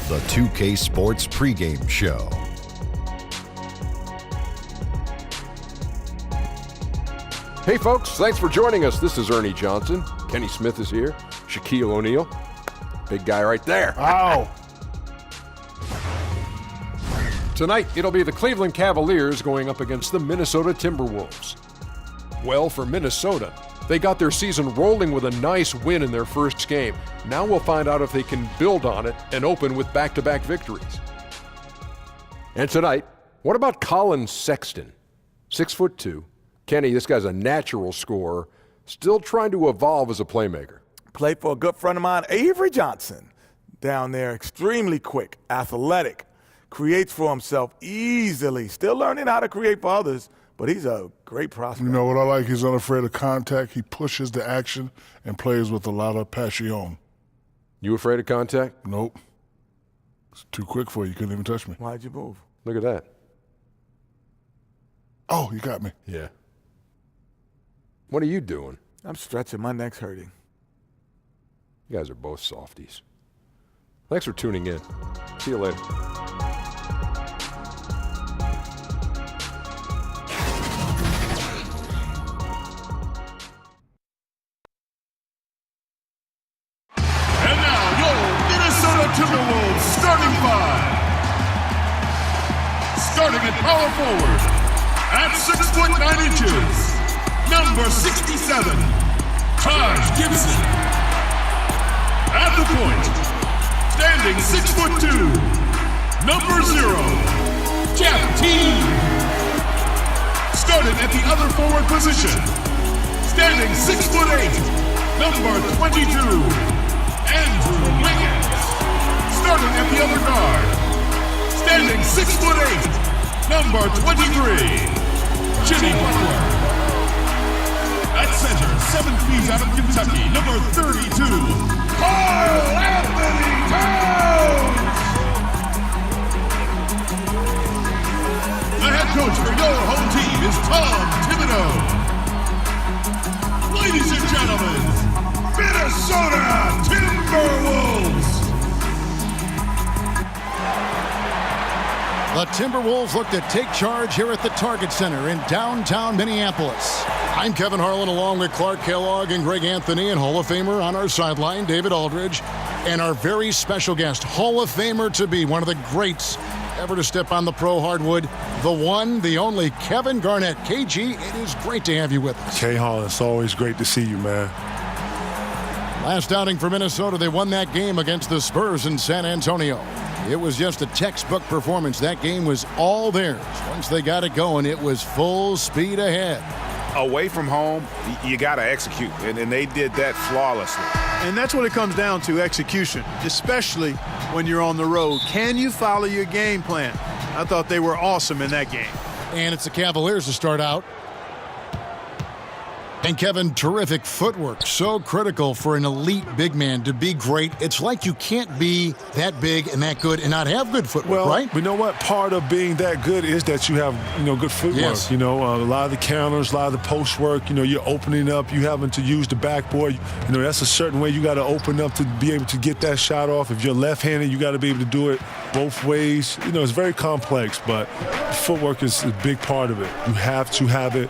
the 2K Sports pregame show. Hey folks, thanks for joining us. This is Ernie Johnson. Kenny Smith is here. Shaquille O'Neal. Big guy right there. Ow. Tonight, it'll be the Cleveland Cavaliers going up against the Minnesota Timberwolves. Well, for Minnesota, they got their season rolling with a nice win in their first game. Now we'll find out if they can build on it and open with back-to-back victories. And tonight, what about Colin Sexton? 6'2". Kenny, this guy's a natural scorer, still trying to evolve as a playmaker. Played for a good friend of mine, Avery Johnson, down there. Extremely quick, athletic, creates for himself easily. Still learning how to create for others, but he's a great prospect. You know what I like? He's unafraid of contact. He pushes the action and plays with a lot of passion. You afraid of contact? Nope. It's too quick for you. You couldn't even touch me. Why'd you move? Look at that. Oh, you got me. Yeah. What are you doing? I'm stretching. My neck's hurting. You guys are both softies. Thanks for tuning in. See you later. And now, your Minnesota Timberwolves starting five. Starting at power forward, at 6'9". Number 67, Taj Gibson. At the point, standing 6'2", number 0, Jeff Teague. Starting at the other forward position, standing 6'8", number 22, Andrew Wiggins. Starting at the other guard, standing 6'8", number 23, Jimmy Butler. At center, 7 feet out of Kentucky, number 32, Karl Anthony Towns! The head coach for your home team is Tom Thibodeau. Ladies and gentlemen, Minnesota Timberwolves! The Timberwolves look to take charge here at the Target Center in downtown Minneapolis. I'm Kevin Harlan along with Clark Kellogg and Greg Anthony, and Hall of Famer on our sideline, David Aldridge, and our very special guest, Hall of Famer to be, one of the greats ever to step on the pro hardwood, the one, the only, Kevin Garnett. KG, it is great to have you with us. K-Hall, it's always great to see you, man. Last outing for Minnesota, they won that game against the Spurs in San Antonio. It was just a textbook performance. That game was all theirs. Once they got it going, it was full speed ahead. Away from home, you got to execute, and they did that flawlessly. And that's what it comes down to, execution, especially when you're on the road. Can you follow your game plan? I thought they were awesome in that game. And it's the Cavaliers to start out. And Kevin, terrific footwork. So critical for an elite big man to be great. It's like you can't be that big and that good and not have good footwork, right? You know what? Part of being that good is that you have, good footwork. Yes. A lot of the counters, a lot of the post work, you're opening up, you having to use the backboard. That's a certain way you got to open up to be able to get that shot off. If you're left-handed, you got to be able to do it both ways. It's very complex, but footwork is a big part of it. You have to have it.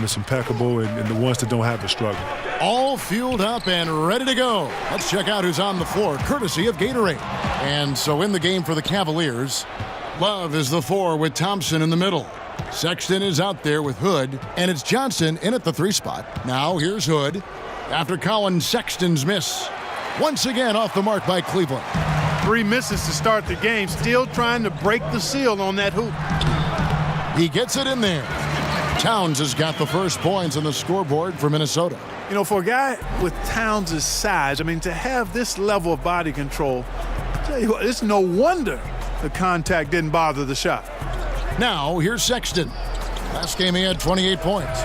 It's impeccable, and the ones that don't have it struggle. All fueled up and ready to go. Let's check out who's on the floor, courtesy of Gatorade. And so in the game for the Cavaliers, Love is the 4 with Thompson in the middle. Sexton is out there with Hood, and it's Johnson in at the 3 spot. Now here's Hood after Colin Sexton's miss. Once again off the mark by Cleveland. 3 misses to start the game, still trying to break the seal on that hoop. He gets it in there. Towns has got the first points on the scoreboard for Minnesota. For a guy with Towns' size, to have this level of body control, I'll tell you what, it's no wonder the contact didn't bother the shot. Now, here's Sexton. Last game he had 28 points.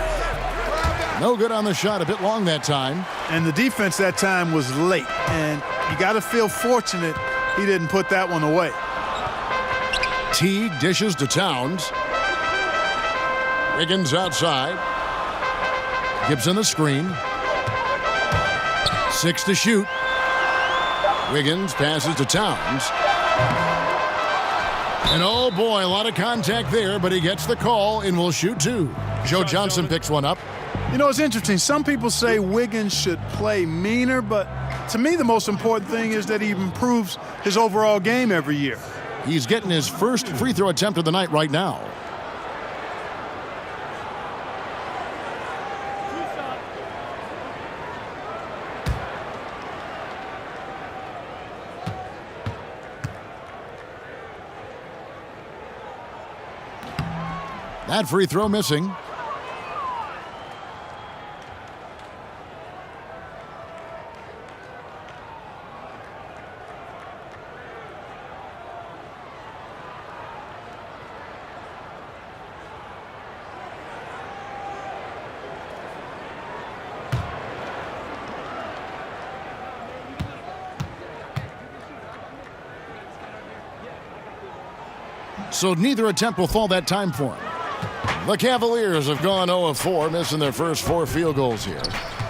No good on the shot, a bit long that time. And the defense that time was late, and you got to feel fortunate he didn't put that one away. Teague dishes to Towns. Wiggins outside. Gibson the screen. 6 to shoot. Wiggins passes to Towns. And oh boy, a lot of contact there, but he gets the call and will shoot two. Joe Johnson picks one up. You know, it's interesting. Some people say Wiggins should play meaner, but to me the most important thing is that he improves his overall game every year. He's getting his first free throw attempt of the night right now. That free throw missing. So neither attempt will fall that time for him. The Cavaliers have gone 0 of 4, missing their first 4 field goals here.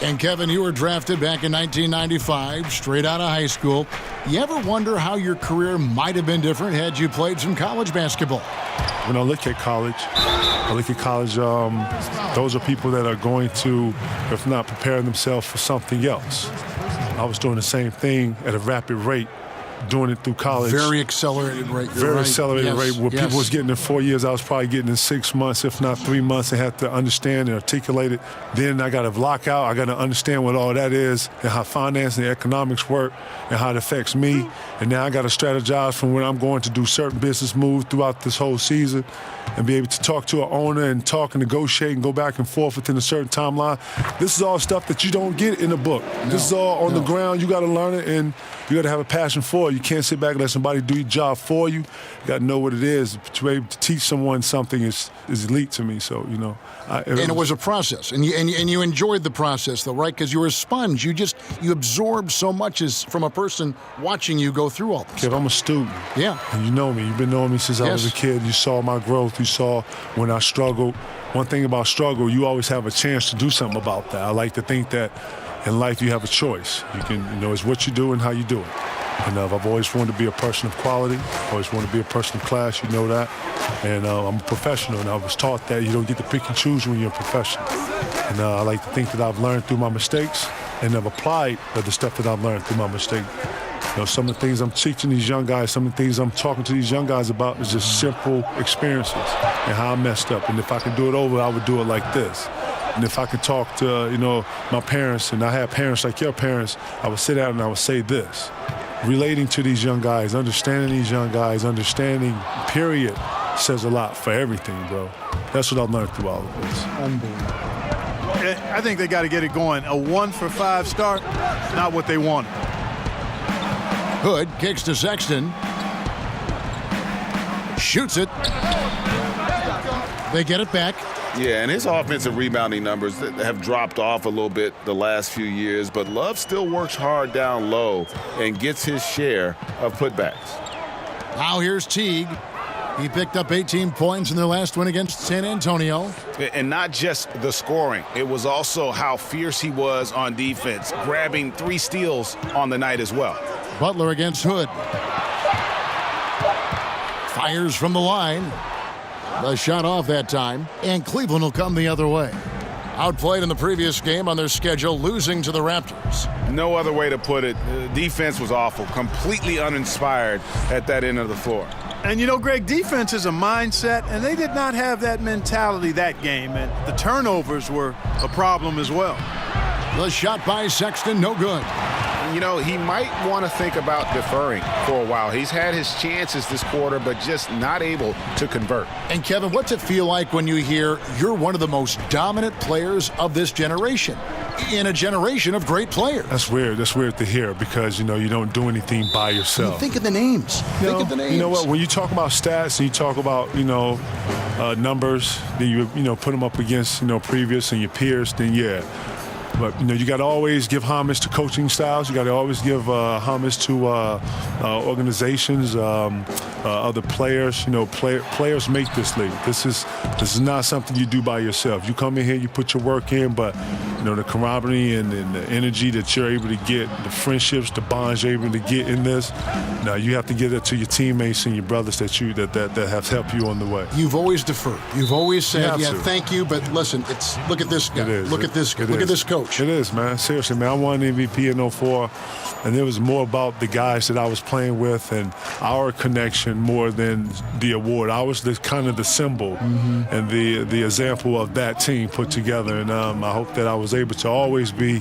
And Kevin, you were drafted back in 1995, straight out of high school. You ever wonder how your career might have been different had you played some college basketball? When I look at college, those are people that are going to, if not preparing themselves for something else. I was doing the same thing at a rapid rate, doing it through college. Very accelerated rate. Very accelerated rate. Where people was getting in 4 years, I was probably getting in 6 months, if not 3 months. I had to understand and articulate it. Then I got to block out. I got to understand what all that is and how finance and economics work and how it affects me. And now I got to strategize from when I'm going to do certain business moves throughout this whole season and be able to talk to an owner and talk and negotiate and go back and forth within a certain timeline. This is all stuff that you don't get in a book. This is all on the ground. You got to learn it, and you got to have a passion for it. You can't sit back and let somebody do your job for you. You got to know what it is. To be able to teach someone something is elite to me. So, you know. It was a process, and you enjoyed the process, though, right? Because you were a sponge. You absorbed so much as from a person watching you go through all this. Kev, I'm a student. Yeah. And you know me. You've been knowing me since I was a kid. You saw my growth. You saw when I struggled. One thing about struggle, you always have a chance to do something about that. I like to think that in life you have a choice. You can, it's what you do and how you do it. And I've always wanted to be a person of quality. Always wanted to be a person of class. You know that. And I'm a professional, and I was taught that you don't get to pick and choose when you're a professional. And I like to think that I've learned through my mistakes, and I've applied the stuff that I've learned through my mistakes. Some of the things I'm teaching these young guys, some of the things I'm talking to these young guys about is just simple experiences and how I messed up. And if I could do it over, I would do it like this. And if I could talk to, my parents, and I had parents like your parents, I would sit down and I would say this. Relating to these young guys, understanding these young guys, understanding, period, says a lot for everything, bro. That's what I've learned through all of this. Unbelievable. I think they got to get it going. A 1-for-5 start, not what they wanted. Hood kicks to Sexton. Shoots it. They get it back. Yeah, and his offensive rebounding numbers have dropped off a little bit the last few years, but Love still works hard down low and gets his share of putbacks. Now here's Teague. He picked up 18 points in their last win against San Antonio. And not just the scoring. It was also how fierce he was on defense, grabbing 3 steals on the night as well. Butler against Hood. Fires from the line. The shot off that time, and Cleveland will come the other way. Outplayed in the previous game on their schedule, losing to the Raptors. No other way to put it. The defense was awful, completely uninspired at that end of the floor. And Greg, defense is a mindset, and they did not have that mentality that game, and the turnovers were a problem as well. The shot by Sexton, no good. He might want to think about deferring for a while. He's had his chances this quarter, but just not able to convert. And Kevin, what's it feel like when you hear you're one of the most dominant players of this generation, in a generation of great players? That's weird. That's weird to hear because, you don't do anything by yourself. Think of the names. Think of the names. You know what? When you talk about stats and you talk about, numbers, then you put them up against, previous and your peers, then yeah. But, you got to always give homage to coaching styles. You got to always give homage to organizations, other players. Players make this league. This is not something you do by yourself. You come in here, you put your work in, but the camaraderie and the energy that you're able to get, the friendships, the bonds you're able to get in this. Now you have to give it to your teammates and your brothers that have helped you on the way. You've always deferred. You've always said, yeah, thank you, but listen, look at this guy. Look at this coach. It is, man. Seriously, man. I won MVP in 04, and it was more about the guys that I was playing with and our connection more than the award. I was kind of the symbol and the example of that team put together, and I hope that I was able to always be,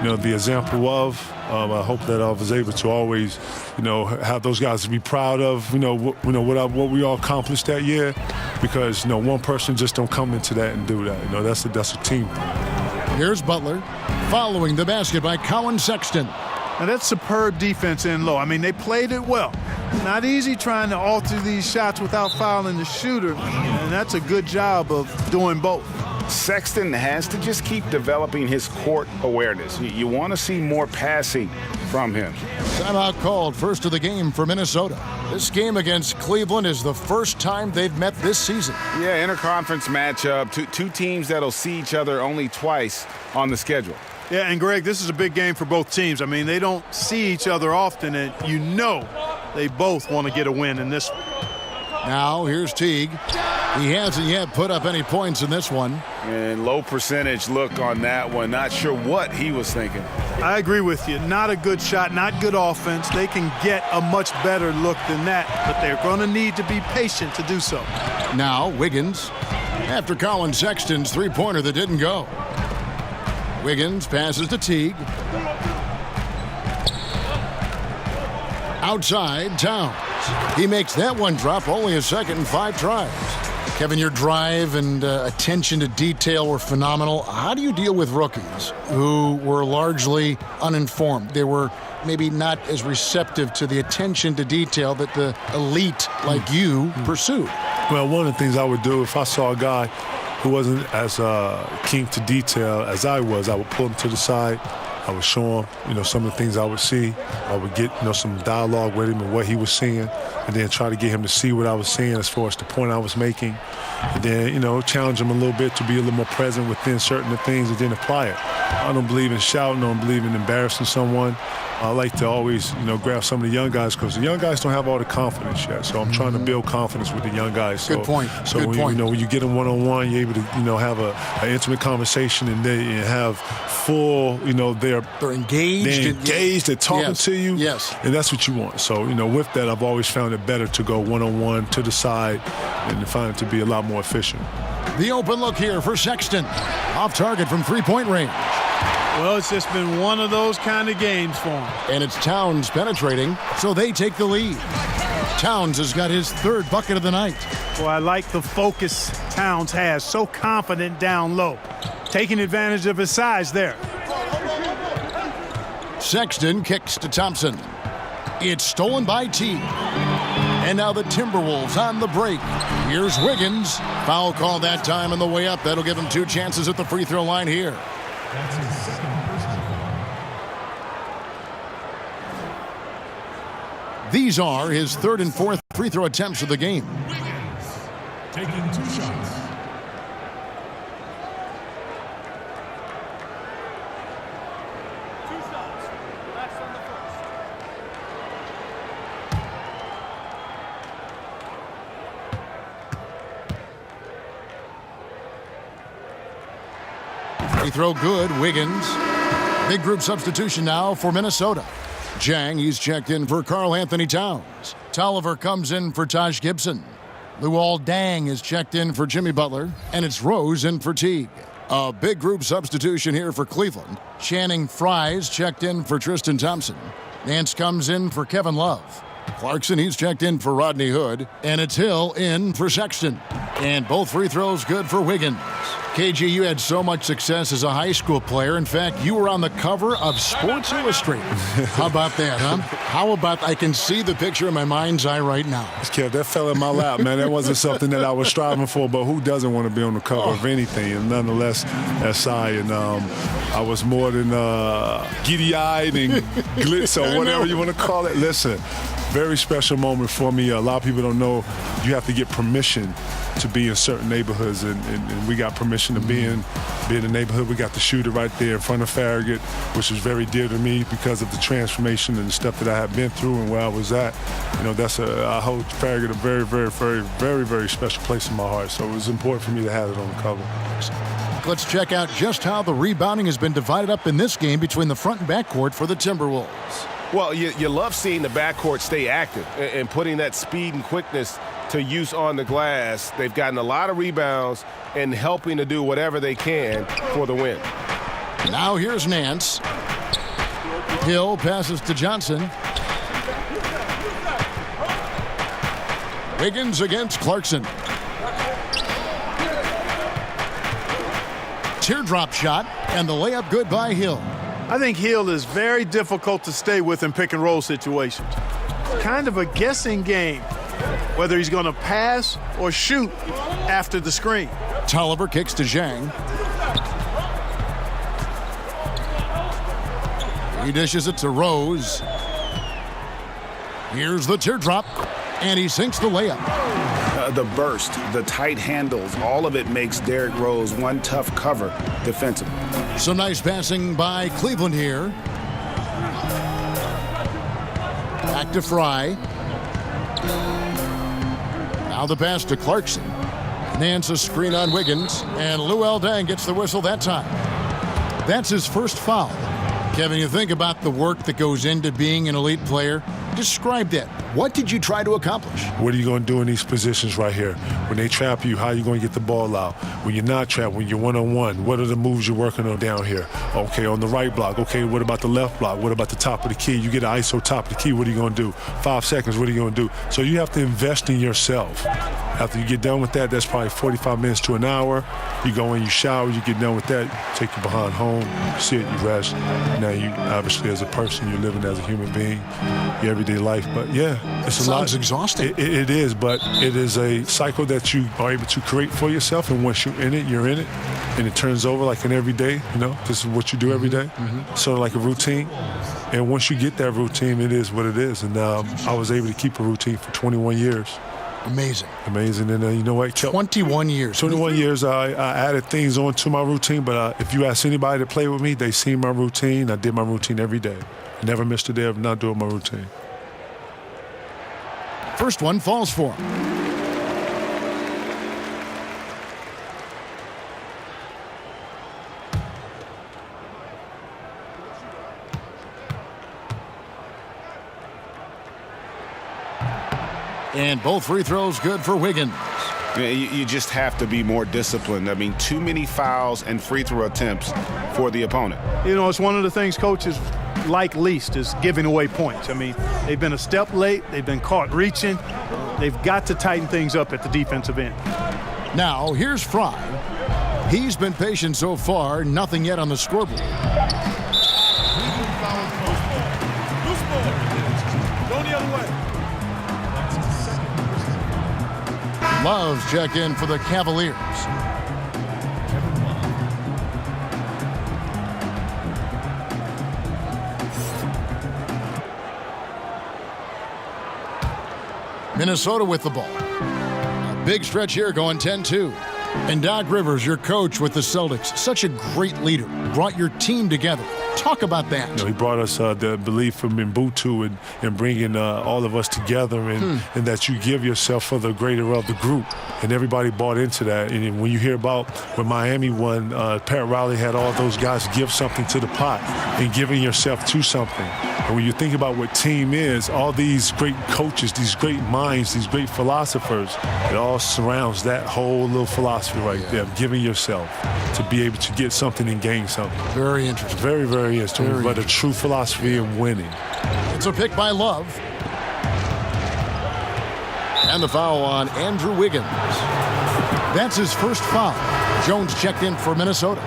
the example of. I hope that I was able to always, have those guys to be proud of, what we all accomplished that year, because one person just don't come into that and do that. That's a team. Here's Butler, following the basket by Colin Sexton. Now that's superb defense in low. I mean, they played it well. Not easy trying to alter these shots without fouling the shooter, and that's a good job of doing both. Sexton has to just keep developing his court awareness. You want to see more passing from him. Timeout called, first of the game for Minnesota. This game against Cleveland is the first time they've met this season. Yeah, interconference matchup. Two teams that'll see each other only twice on the schedule. Yeah, and Greg, this is a big game for both teams. I mean, they don't see each other often, and they both want to get a win in this one. Now, here's Teague. He hasn't yet put up any points in this one. And low percentage look on that one. Not sure what he was thinking. I agree with you. Not a good shot, not good offense. They can get a much better look than that, but they're going to need to be patient to do so. Now, Wiggins, after Colin Sexton's three-pointer that didn't go. Wiggins passes to Teague. Outside, Towns. He makes that one drop, only a second and 5 tries. Kevin, your drive and attention to detail were phenomenal. How do you deal with rookies who were largely uninformed? They were maybe not as receptive to the attention to detail that the elite like you pursued. Well, one of the things I would do if I saw a guy who wasn't as keen to detail as I was, I would pull him to the side. I would show him, some of the things I would see. I would get, some dialogue with him and what he was seeing, and then try to get him to see what I was seeing as far as the point I was making. And then, challenge him a little bit to be a little more present within certain things and then apply it. I don't believe in shouting. I don't believe in embarrassing someone. I like to always, grab some of the young guys because the young guys don't have all the confidence yet. So I'm trying to build confidence with the young guys. So, Good point. So Good point. When you get them one-on-one, you're able to, have an intimate conversation and they have full, they're engaged. They're talking to you. Yes. And that's what you want. So, with that, I've always found it better to go one-on-one to the side and find it to be a lot more efficient. The open look here for Sexton. Off target from three-point range. Well, it's just been one of those kind of games for him. And it's Towns penetrating, so they take the lead. Towns has got his third bucket of the night. Well, I like the focus Towns has. So confident down low. Taking advantage of his size there. Sexton kicks to Thompson. It's stolen by Teague. And now the Timberwolves on the break. Here's Wiggins. Foul call that time on the way up. That'll give him 2 chances at the free throw line here. These are his third and fourth free throw attempts of the game. Taking 2 shots. Free throw good, Wiggins. Big group substitution now for Minnesota. Jang, he's checked in for Karl Anthony Towns. Tolliver comes in for Taj Gibson. Luol Deng is checked in for Jimmy Butler. And it's Rose in for Teague. A big group substitution here for Cleveland. Channing Frye's checked in for Tristan Thompson. Nance comes in for Kevin Love. Clarkson, he's checked in for Rodney Hood. And it's Hill in for Sexton. And both free throws good for Wiggins. KG, you had so much success as a high school player. In fact, you were on the cover of Sports Illustrated. How about that, huh? How about, I can see the picture in my mind's eye right now. Kev, that fell in my lap, man. That wasn't something that I was striving for, but who doesn't want to be on the cover of anything? And nonetheless, SI, and I was more than giddy-eyed and glitz or whatever you want to call it. Listen, very special moment for me. A lot of people don't know you have to get permission to be in certain neighborhoods, and we got permission to be in the neighborhood. We got the shooter right there in front of Farragut, which is very dear to me because of the transformation and the stuff that I have been through and where I was at. You know, I hold Farragut a very, very, very, very, very special place in my heart. So it was important for me to have it on the cover. Let's check out just how the rebounding has been divided up in this game between the front and backcourt for the Timberwolves. Well, you love seeing the backcourt stay active and putting that speed and quickness to use on the glass. They've gotten a lot of rebounds and helping to do whatever they can for the win. Now here's Nance. Hill passes to Johnson. Wiggins against Clarkson. Teardrop shot, and the layup good by Hill. I think Hill is very difficult to stay with in pick-and-roll situations. Kind of a guessing game, whether he's going to pass or shoot after the screen. Tolliver kicks to Zhang. He dishes it to Rose. Here's the teardrop, and he sinks the layup. The burst, the tight handles, all of it makes Derrick Rose one tough cover defensively. Some nice passing by Cleveland here. Back to Fry. Now the pass to Clarkson. Nance a screen on Wiggins, and Luol Deng gets the whistle that time. That's his first foul. Kevin, you think about the work that goes into being an elite player. Describe that. What did you try to accomplish? What are you going to do in these positions right here? When they trap you, how are you going to get the ball out? When you're not trapped, when you're one-on-one, what are the moves you're working on down here? Okay, on the right block. Okay, what about the left block? What about the top of the key? You get an ISO top of the key, what are you going to do? 5 seconds, what are you going to do? So you have to invest in yourself. After you get done with that, that's probably 45 minutes to an hour. You go in, you shower, you get done with that, you take your behind home, you sit, you rest. Now you, obviously, as a person, you're living as a human being, your everyday life. But yeah, it's a lot. Sounds exhausting. It is, but it is a cycle that you are able to create for yourself. And once you're in it, and it turns over like an everyday. You know, this is what you do every day. Sort of like a routine. And once you get that routine, it is what it is. And I was able to keep a routine for 21 years. Amazing. And you know what? 21 years. 21 years, I added things onto my routine. But if you ask anybody to play with me, they see my routine. I did my routine every day. Never missed a day of not doing my routine. First one falls for him. And both free throws good for Wiggins. You just have to be more disciplined. I mean, too many fouls and free throw attempts for the opponent. You know, it's one of the things coaches like least is giving away points. I mean, they've been a step late. They've been caught reaching. They've got to tighten things up at the defensive end. Now, here's Fry. He's been patient so far. Nothing yet on the scoreboard. Love's check in for the Cavaliers. Minnesota with the ball. A big stretch here going 10-2. And Doc Rivers, your coach with the Celtics, such a great leader, brought your team together. Talk about that. You know, he brought us the belief from Mbutu and bringing all of us together and that you give yourself for the greater of the group. And everybody bought into that. And when you hear about when Miami won, Pat Riley had all those guys give something to the pot and giving yourself to something. And when you think about what team is, all these great coaches, these great minds, these great philosophers, it all surrounds that whole little philosophy right there, giving yourself to be able to get something and gain something. Very interesting. Very, very interesting. But a true philosophy in winning. It's a pick by Love. And the foul on Andrew Wiggins. That's his first foul. Jones checked in for Minnesota.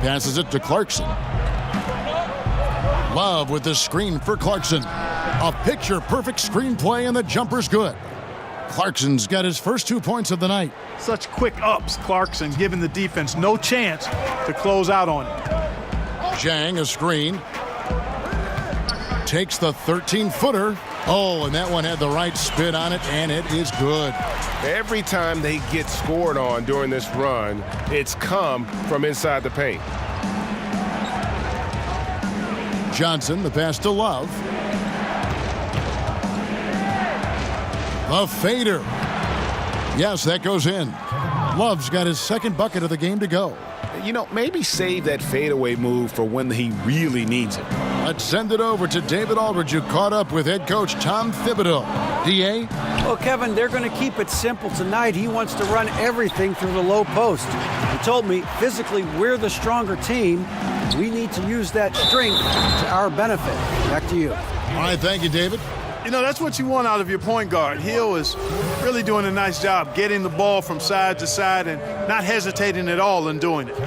Passes it to Clarkson. Love with the screen for Clarkson. A picture-perfect screenplay, and the jumper's good. Clarkson's got his first 2 points of the night. Such quick ups, Clarkson giving the defense no chance to close out on it. Zhang, a screen. Takes the 13-footer. Oh, and that one had the right spin on it, and it is good. Every time they get scored on during this run, it's come from inside the paint. Johnson, the pass to Love. The fader. Yes, that goes in. Love's got his second bucket of the game to go. You know, maybe save that fadeaway move for when he really needs it. Let's send it over to David Aldridge, who caught up with head coach Tom Thibodeau. D.A.? Well, Kevin, they're going to keep it simple tonight. He wants to run everything through the low post. He told me, physically, we're the stronger team. We need to use that strength to our benefit. Back to you. All right, thank you, David. You know, that's what you want out of your point guard. Hill is really doing a nice job getting the ball from side to side and not hesitating at all in doing it.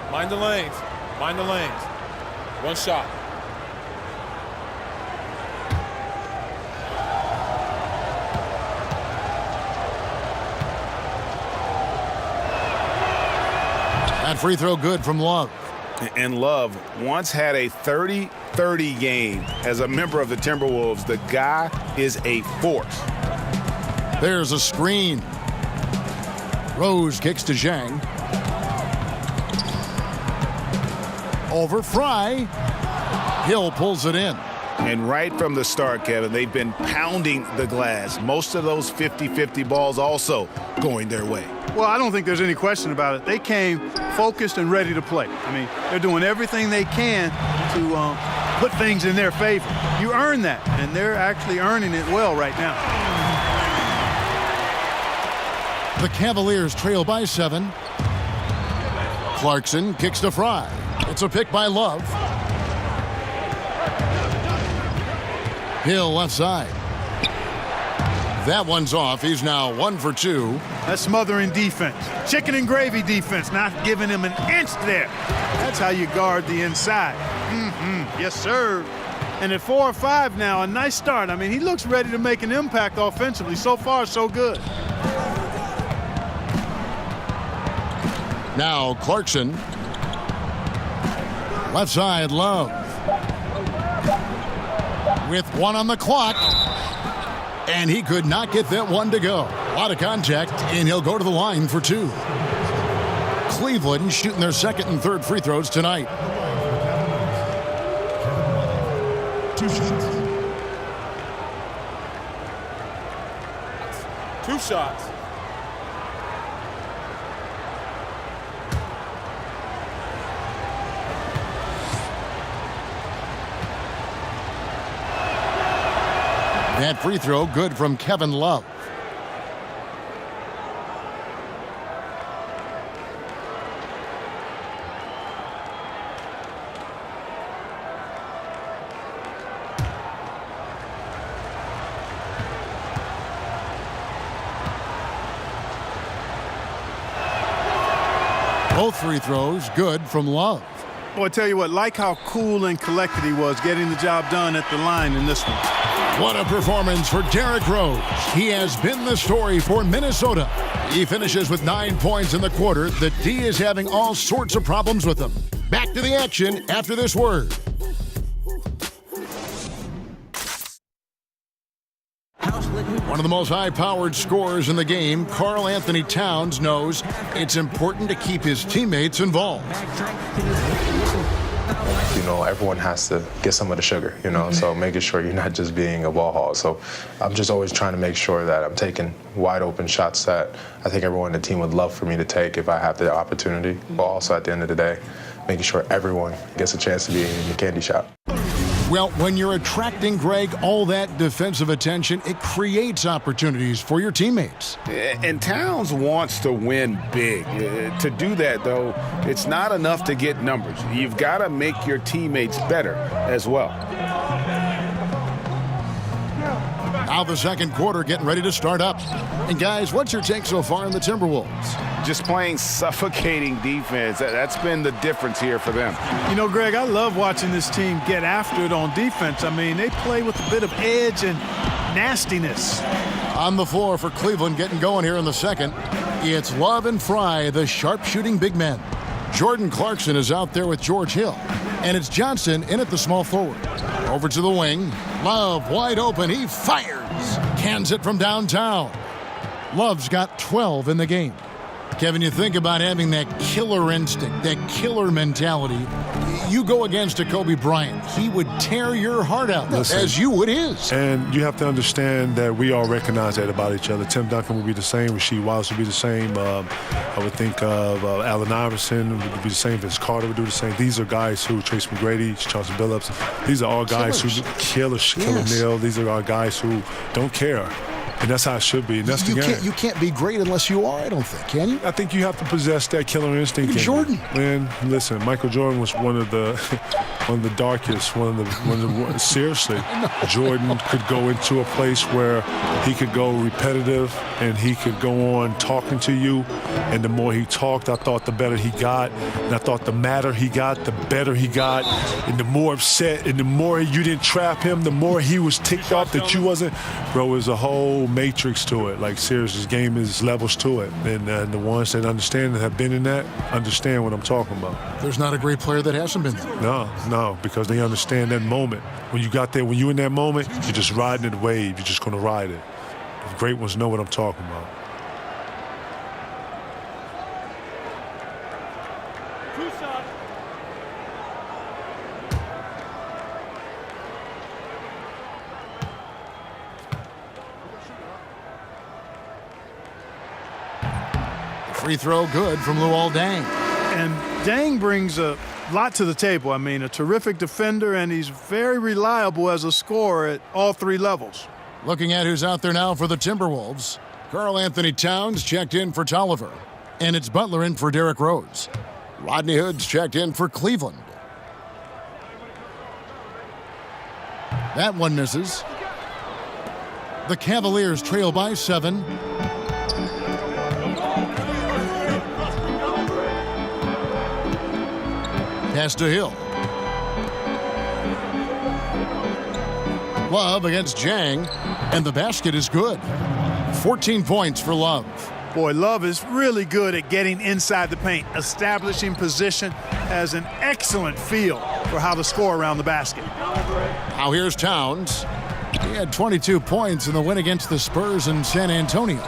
Mind the lanes. Mind the lanes. One shot. That free throw good from Love. And Love once had a 30-30 game as a member of the Timberwolves. The guy is a force. There's a screen. Rose kicks to Zhang. Over Fry. Hill pulls it in. And right from the start, Kevin, they've been pounding the glass. Most of those 50-50 balls also going their way. Well, I don't think there's any question about it. They came focused and ready to play. I mean, they're doing everything they can to put things in their favor. You earn that, and they're actually earning it well right now. The Cavaliers trail by 7. Clarkson kicks to Fry. It's a pick by Love. Hill left side. That one's off. He's now 1 for 2. That's smothering defense. Chicken and gravy defense, not giving him an inch there. That's how you guard the inside. Yes, sir. And at 4 or 5 now, a nice start. I mean, he looks ready to make an impact offensively. So far, so good. Now Clarkson. Left side, Love. With 1 on the clock. And he could not get that one to go. A lot of contact, and he'll go to the line for 2. Cleveland shooting their second and third free throws tonight. 2 shots. 2 shots. That free throw good from Kevin Love. Both free throws good from Love. Boy, I tell you what, like how cool and collected he was getting the job done at the line in this one. What a performance for Derrick Rose. He has been the story for Minnesota. He finishes with 9 points in the quarter. The D is having all sorts of problems with him. Back to the action after this word. One of the most high-powered scorers in the game, Karl Anthony Towns, knows it's important to keep his teammates involved. You know, everyone has to get some of the sugar, you know, so making sure you're not just being a ball hog. So I'm just always trying to make sure that I'm taking wide open shots that I think everyone on the team would love for me to take if I have the opportunity. But also at the end of the day, making sure everyone gets a chance to be in the candy shop. Well, when you're attracting, Greg, all that defensive attention, it creates opportunities for your teammates. And Towns wants to win big. To do that, though, it's not enough to get numbers. You've got to make your teammates better as well. Now the second quarter getting ready to start up. And guys, what's your take so far in the Timberwolves? Just playing suffocating defense. That's been the difference here for them. You know, Greg, I love watching this team get after it on defense. I mean, they play with a bit of edge and nastiness. On the floor for Cleveland getting going here in the second, it's Love and Fry, the sharpshooting big men. Jordan Clarkson is out there with George Hill. And it's Johnson in at the small forward. Over to the wing. Love wide open. He fires. Cans it from downtown. Love's got 12 in the game. Kevin, you think about having that killer instinct, that killer mentality. You go against a Kobe Bryant, he would tear your heart out, as you would his. And you have to understand that we all recognize that about each other. Tim Duncan would be the same. Rasheed Wallace would be the same. I would think of Allen Iverson would be the same. Vince Carter would do the same. These are guys who, Trace McGrady, Chauncey Billups, these are all guys who kill Neal. These are all guys who don't care. And that's how it should be. And that's the game. You can't be great unless you are, I don't think, can you? I think you have to possess that killer instinct. Jordan. Man, listen, Michael Jordan was one of the darkest, seriously. Jordan could go into a place where he could go repetitive and he could go on talking to you. And the more he talked, I thought the better he got. And I thought the madder he got, the better he got. And the more upset and the more you didn't trap him, the more he was ticked off that you wasn't. Bro, it was a whole matrix to it. Like, seriously, this game is levels to it. And the ones that understand and have been in that understand what I'm talking about. There's not a great player that hasn't been there. No, because they understand that moment. When you got there, when you're in that moment, you're just riding the wave. You're just going to ride it. The great ones know what I'm talking about. Free throw good from Luol Deng. And Deng brings a lot to the table. I mean, a terrific defender, and he's very reliable as a scorer at all three levels. Looking at who's out there now for the Timberwolves. Karl Anthony Towns checked in for Tolliver. And it's Butler in for Derrick Rose. Rodney Hood's checked in for Cleveland. That one misses. The Cavaliers trail by 7. Pass to Hill. Love against Jang, and the basket is good. 14 points for Love. Boy, Love is really good at getting inside the paint, establishing position, has an excellent feel for how to score around the basket. Now here's Towns. He had 22 points in the win against the Spurs in San Antonio.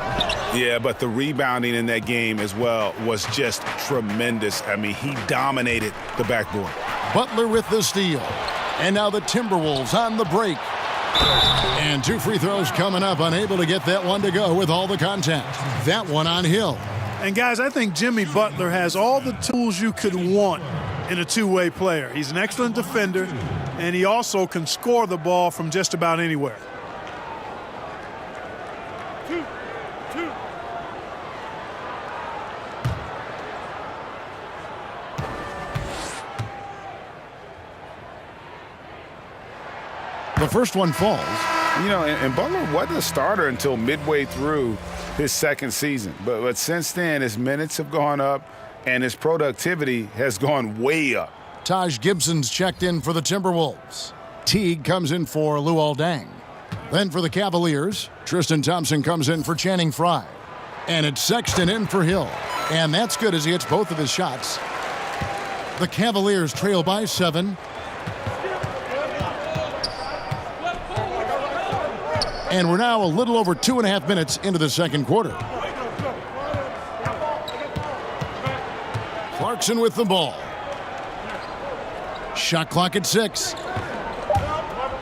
Yeah, but the rebounding in that game as well was just tremendous. I mean, he dominated the backboard. Butler with the steal. And now the Timberwolves on the break. And 2 free throws coming up, unable to get that one to go with all the contact. That one on Hill. And guys, I think Jimmy Butler has all the tools you could want in a two-way player. He's an excellent defender, and he also can score the ball from just about anywhere. The first one falls. You know, and Butler wasn't a starter until midway through his second season. But since then, his minutes have gone up, and his productivity has gone way up. Taj Gibson's checked in for the Timberwolves. Teague comes in for Luol Deng. Then for the Cavaliers, Tristan Thompson comes in for Channing Frye. And it's Sexton in for Hill. And that's good as he hits both of his shots. The Cavaliers trail by 7. And we're now a little over 2.5 minutes into the second quarter. Clarkson with the ball. Shot clock at 6.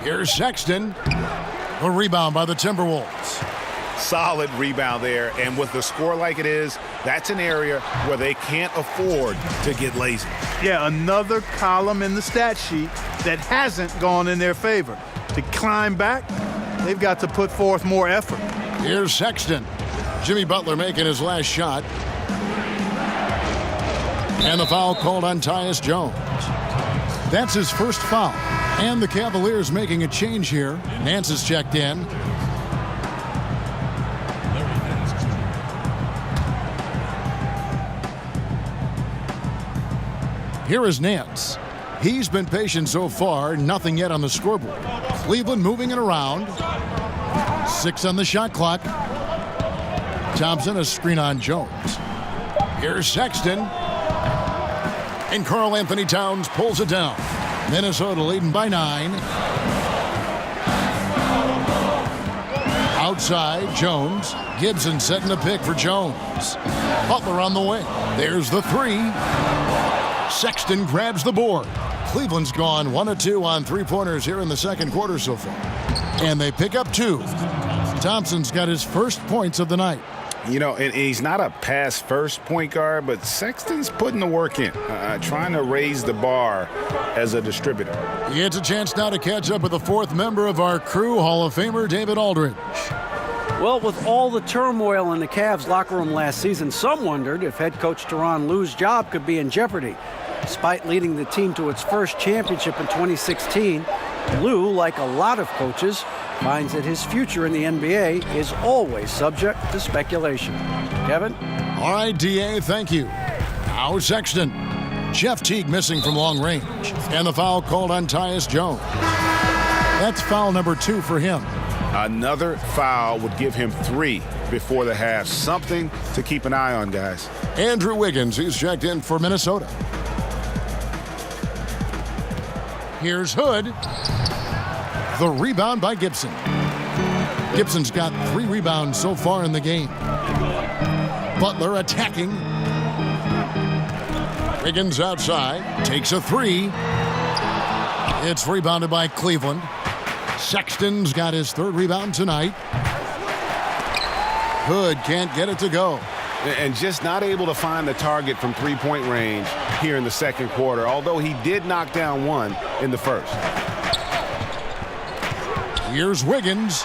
Here's Sexton. A rebound by the Timberwolves. Solid rebound there, and with the score like it is, that's an area where they can't afford to get lazy. Yeah, another column in the stat sheet that hasn't gone in their favor. To climb back, they've got to put forth more effort. Here's Sexton. Jimmy Butler making his last shot. And the foul called on Tyus Jones. That's his first foul. And the Cavaliers making a change here. Nance is checked in. Here is Nance. He's been patient so far, nothing yet on the scoreboard. Cleveland moving it around. 6 on the shot clock. Thompson, a screen on Jones. Here's Sexton. And Karl Anthony Towns pulls it down. Minnesota leading by 9. Outside, Jones. Gibson setting the pick for Jones. Butler on the way. There's the 3. Sexton grabs the board. Cleveland's gone 1 of 2 on 3-pointers here in the second quarter so far. And they pick up 2. Thompson's got his first points of the night. You know, and he's not a pass-first point guard, but Sexton's putting the work in, trying to raise the bar as a distributor. He gets a chance now to catch up with the 4th member of our crew, Hall of Famer David Aldridge. Well, with all the turmoil in the Cavs locker room last season, some wondered if head coach Tyronn Lue's job could be in jeopardy. Despite leading the team to its first championship in 2016, Lue, like a lot of coaches, finds that his future in the NBA is always subject to speculation. Kevin? All right, D.A., thank you. Now Sexton. Jeff Teague missing from long range. And the foul called on Tyus Jones. That's foul number 2 for him. Another foul would give him 3 before the half. Something to keep an eye on, guys. Andrew Wiggins, he's checked in for Minnesota. Here's Hood. The rebound by Gibson. Gibson's got 3 rebounds so far in the game. Butler attacking. Wiggins outside. Takes a 3. It's rebounded by Cleveland. Sexton's got his 3rd rebound tonight. Hood can't get it to go. And just not able to find the target from 3-point range here in the second quarter, although he did knock down 1 in the first. Here's Wiggins.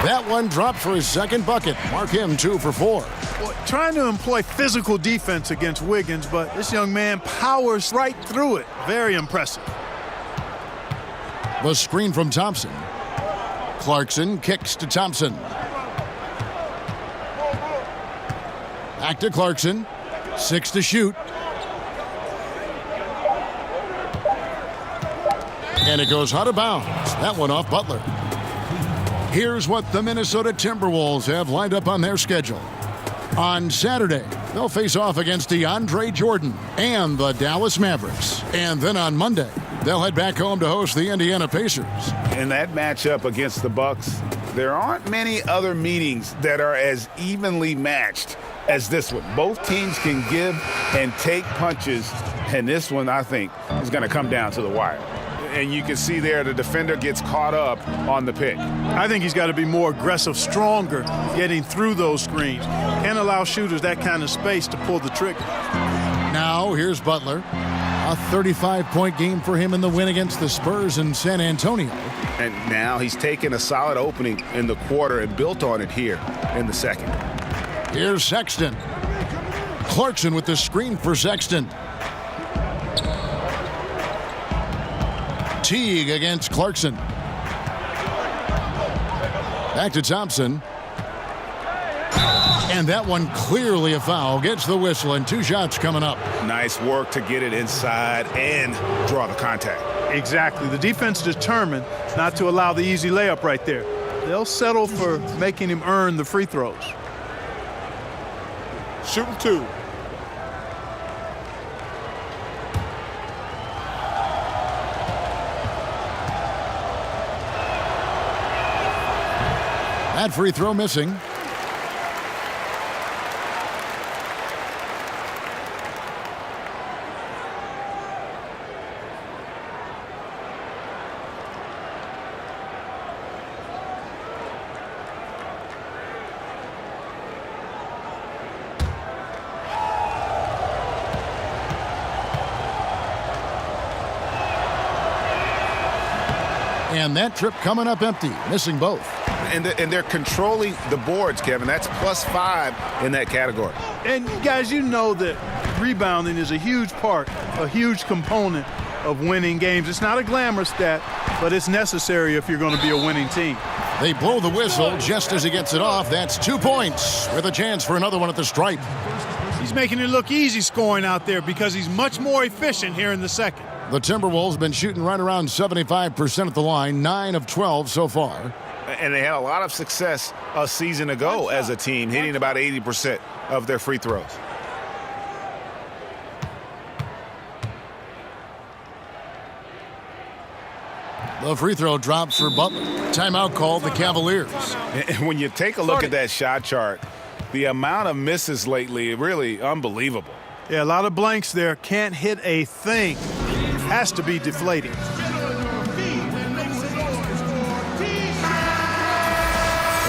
That one dropped for his 2nd bucket. Mark him 2 for 4. Well, trying to employ physical defense against Wiggins, but this young man powers right through it. Very impressive. The screen from Thompson. Clarkson kicks to Thompson. Back to Clarkson. 6 to shoot. And it goes out of bounds. That one off Butler. Here's what the Minnesota Timberwolves have lined up on their schedule. On Saturday, they'll face off against DeAndre Jordan and the Dallas Mavericks. And then on Monday, they'll head back home to host the Indiana Pacers. In that matchup against the Bucks, there aren't many other meetings that are as evenly matched as this one. Both teams can give and take punches, and this one, I think, is going to come down to the wire. And you can see there the defender gets caught up on the pick. I think he's got to be more aggressive, stronger, getting through those screens. Can't allow shooters that kind of space to pull the trigger. Now here's Butler. A 35-point game for him in the win against the Spurs in San Antonio. And now he's taken a solid opening in the quarter and built on it here in the second. Here's Sexton. Clarkson with the screen for Sexton. Teague against Clarkson. Back to Thompson. And that one clearly a foul. Gets the whistle and 2 shots coming up. Nice work to get it inside and draw the contact. Exactly. The defense determined not to allow the easy layup right there. They'll settle for making him earn the free throws. Shooting 2. That free throw missing. And that trip coming up empty, missing both. And they're controlling the boards, Kevin. That's +5 in that category. And guys, you know that rebounding is a huge part, a huge component of winning games. It's not a glamorous stat, but it's necessary if you're going to be a winning team. They blow the whistle just as he gets it off. That's 2 points with a chance for another one at the stripe. He's He's making it look easy scoring out there because he's much more efficient here in the second. The Timberwolves have been shooting right around 75% at the line, 9 of 12 so far. And they had a lot of success a season ago as a team, hitting about 80% of their free throws. The free throw drops for Butler. Timeout called the Cavaliers. And when you take a look at that shot chart, the amount of misses lately, really unbelievable. Yeah, a lot of blanks there. Can't hit a thing. Has to be deflating.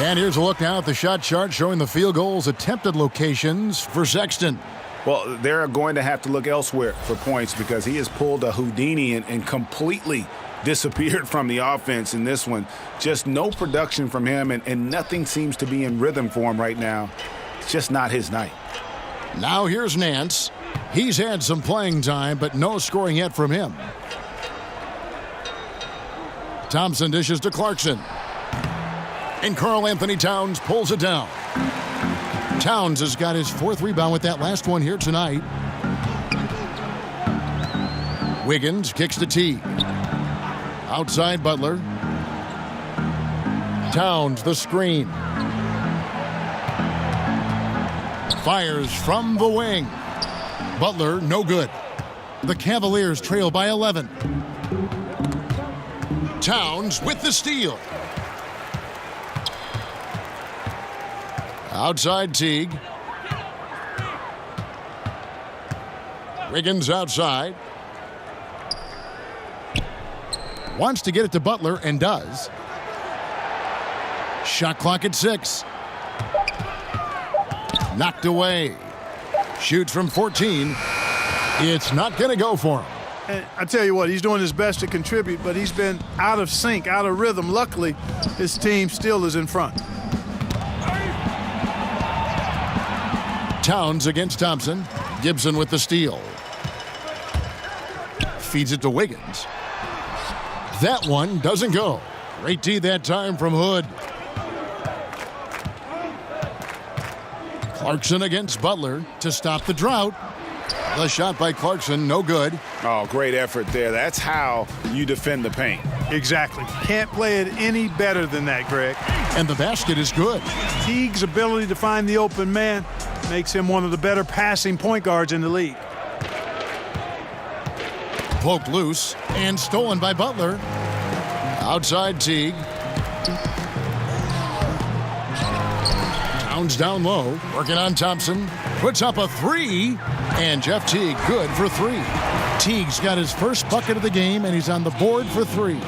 And here's a look now at the shot chart showing the field goals attempted locations for Sexton. Well, they're going to have to look elsewhere for points because he has pulled a Houdini and completely disappeared from the offense in this one. Just no production from him, and nothing seems to be in rhythm for him right now. It's just not his night. Now here's Nance. He's had some playing time, but no scoring yet from him. Thompson dishes to Clarkson. And Karl Anthony Towns pulls it down. Towns has got his 4th rebound with that last one here tonight. Wiggins kicks to Teague. Outside Butler. Towns the screen. Fires from the wing. Butler no good. The Cavaliers trail by 11. Towns with the steal. Outside Teague. Wiggins outside. Wants to get it to Butler and does. Shot clock at 6. Knocked away. Shoots from 14. It's not going to go for him. And I tell you what, he's doing his best to contribute, but he's been out of sync, out of rhythm. Luckily, his team still is in front. Towns against Thompson. Gibson with the steal. Feeds it to Wiggins. That one doesn't go. Great D that time from Hood. Clarkson against Butler to stop the drought. The shot by Clarkson, no good. Oh, great effort there. That's how you defend the paint. Exactly. Can't play it any better than that, Greg. And the basket is good. Teague's ability to find the open man makes him one of the better passing point guards in the league. Poked loose and stolen by Butler. Outside Teague. Towns down low, working on Thompson. Puts up a 3, and Jeff Teague good for 3. Teague's got his first bucket of the game, and he's on the board for 3.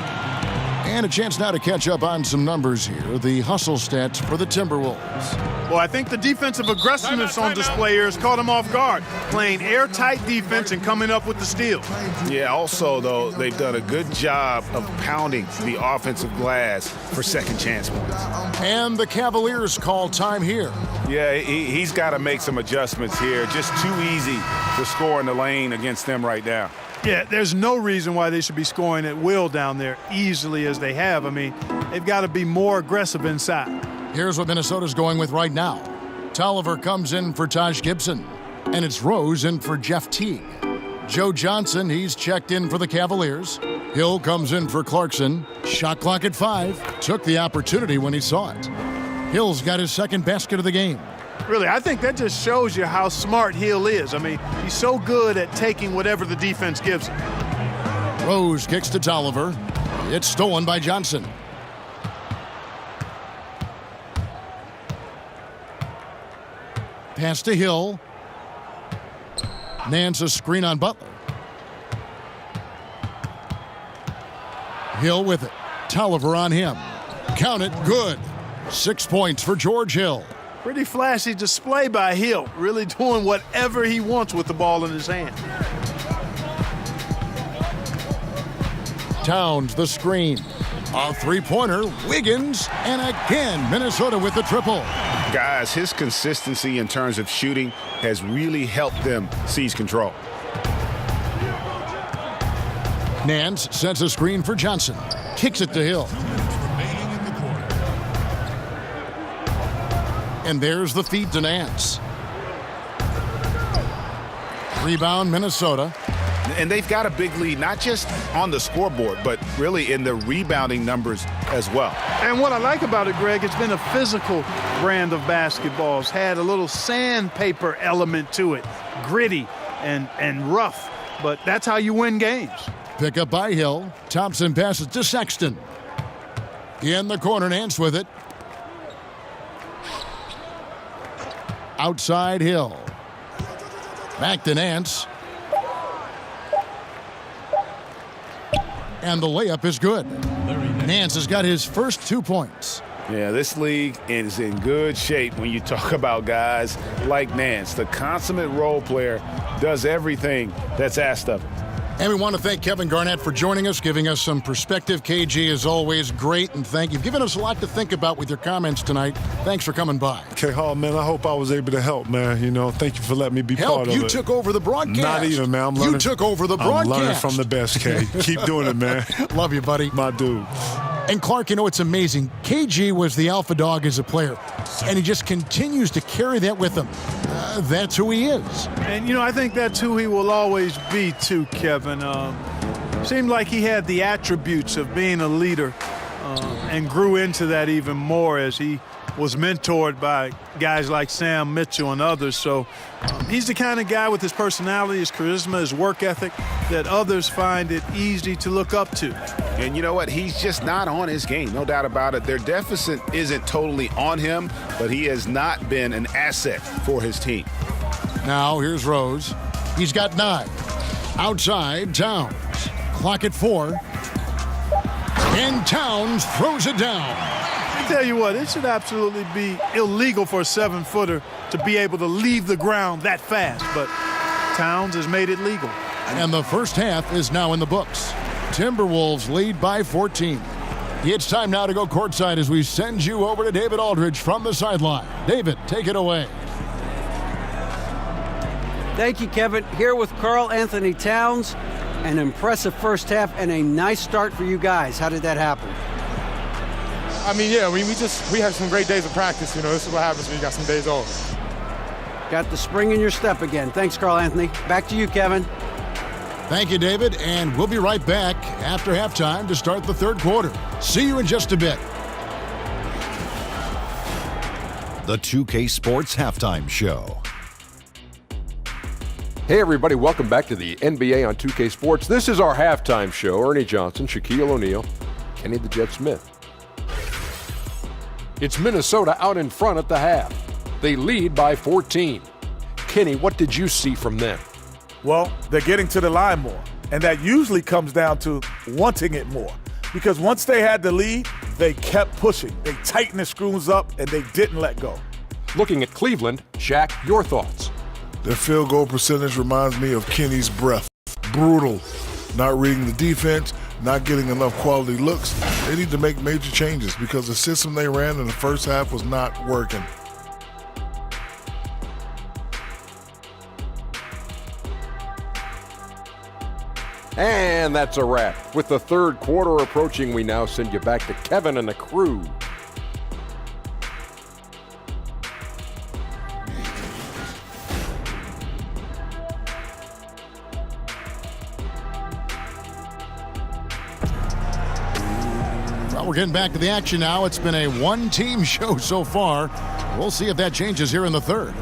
And a chance now to catch up on some numbers here. The hustle stats for the Timberwolves. Well, I think the defensive aggressiveness on display here has caught him off guard, playing airtight defense and coming up with the steal. Yeah, also, though, they've done a good job of pounding the offensive glass for second chance points. And the Cavaliers call time here. Yeah, he's got to make some adjustments here. Just too easy to score in the lane against them right now. Yeah, there's no reason why they should be scoring at will down there easily as they have. I mean, they've got to be more aggressive inside. Here's what Minnesota's going with right now. Tolliver comes in for Taj Gibson, and it's Rose in for Jeff Teague. Joe Johnson, he's checked in for the Cavaliers. Hill comes in for Clarkson. Shot clock at 5. Took the opportunity when he saw it. Hill's got his second basket of the game. Really, I think that just shows you how smart Hill is. I mean, he's so good at taking whatever the defense gives him. Rose kicks to Tolliver. It's stolen by Johnson. Pass to Hill. Nance a screen on Butler. Hill with it. Tolliver on him. Count it, good. 6 points for George Hill. Pretty flashy display by Hill, really doing whatever he wants with the ball in his hand. Towns the screen. A three-pointer, Wiggins, and again, Minnesota with the triple. Guys, his consistency in terms of shooting has really helped them seize control. Nance sets a screen for Johnson. Kicks it to Hill. And there's the feed to Nance. Rebound, Minnesota. And they've got a big lead, not just on the scoreboard, but really in the rebounding numbers as well. And what I like about it, Greg, it's been a physical brand of basketball. It's had a little sandpaper element to it, gritty and rough, but that's how you win games. Pick up by Hill. Thompson passes to Sexton. In the corner, Nance with it. Outside Hill. Back to Nance. And the layup is good. Nance has got his first 2 points. Yeah, this league is in good shape when you talk about guys like Nance. The consummate role player does everything that's asked of him. And we want to thank Kevin Garnett for joining us, giving us some perspective. KG is always great, and thank you. You've given us a lot to think about with your comments tonight. Thanks for coming by. K-Hall, man, I hope I was able to help, man. You know, thank you for letting me be part of it. You took over the broadcast. Not even, man. I'm learning. You took over the broadcast. I'm learning from the best, K. Keep doing it, man. Love you, buddy. My dude. And Clark, you know, it's amazing. KG was the alpha dog as a player, and he just continues to carry that with him. That's who he is. And, you know, I think that's who he will always be, too, Kevin. Seemed like he had the attributes of being a leader and grew into that even more as he was mentored by guys like Sam Mitchell and others. So he's the kind of guy with his personality, his charisma, his work ethic that others find it easy to look up to. And you know what? He's just not on his game, no doubt about it. Their deficit isn't totally on him, but he has not been an asset for his team. Now here's Rose. He's got 9. Outside, Towns. Clock at 4. And Towns throws it down. I tell you what, it should absolutely be illegal for a 7-footer to be able to leave the ground that fast, but Towns has made it legal. And the first half is now in the books. Timberwolves lead by 14. It's time now to go courtside as we send you over to David Aldridge from the sideline. David, take it away. Thank you, Kevin. Here with Karl Anthony Towns. An impressive first half and a nice start for you guys. How did that happen? We had some great days of practice. You know, this is what happens when you got some days off. Got the spring in your step again. Thanks, Karl Anthony. Back to you, Kevin. Thank you, David, and we'll be right back after halftime to start the third quarter. See you in just a bit. The 2K Sports Halftime Show. Hey everybody, welcome back to the NBA on 2K Sports. This is our halftime show. Ernie Johnson, Shaquille O'Neal, Kenny the Jet Smith. It's Minnesota out in front at the half. They lead by 14. Kenny, what did you see from them? Well, they're getting to the line more, and that usually comes down to wanting it more. Because once they had the lead, they kept pushing. They tightened the screws up, and they didn't let go. Looking at Cleveland, Shaq, your thoughts? Their field goal percentage reminds me of Kenny's breath. Brutal. Not reading the defense, not getting enough quality looks. They need to make major changes because the system they ran in the first half was not working. And that's a wrap. With the third quarter approaching, we now send you back to Kevin and the crew. Well, we're getting back to the action now. It's been a one-team show so far. We'll see if that changes here in the third.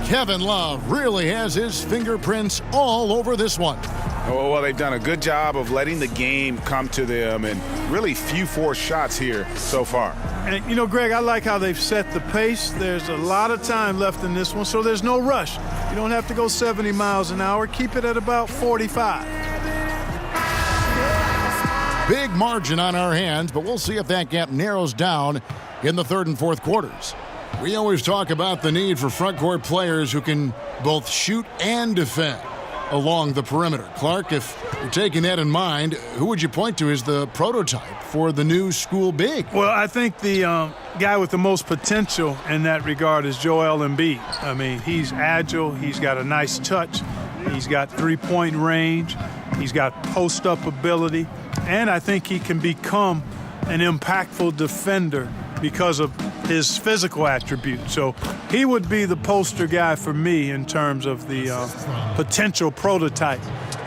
Kevin Love really has his fingerprints all over this one. Oh, well, they've done a good job of letting the game come to them and really few forced shots here so far. And, you know, Greg, I like how they've set the pace. There's a lot of time left in this one, so there's no rush. You don't have to go 70 miles an hour. Keep it at about 45. Big margin on our hands, but we'll see if that gap narrows down in the third and fourth quarters. We always talk about the need for front court players who can both shoot and defend along the perimeter. Clark, if you're taking that in mind, who would you point to as the prototype for the new school big? Well, I think the guy with the most potential in that regard is Joel Embiid. I mean, he's agile. He's got a nice touch. He's got three-point range. He's got post-up ability. And I think he can become an impactful defender because of his physical attributes. So he would be the poster guy for me in terms of the potential prototype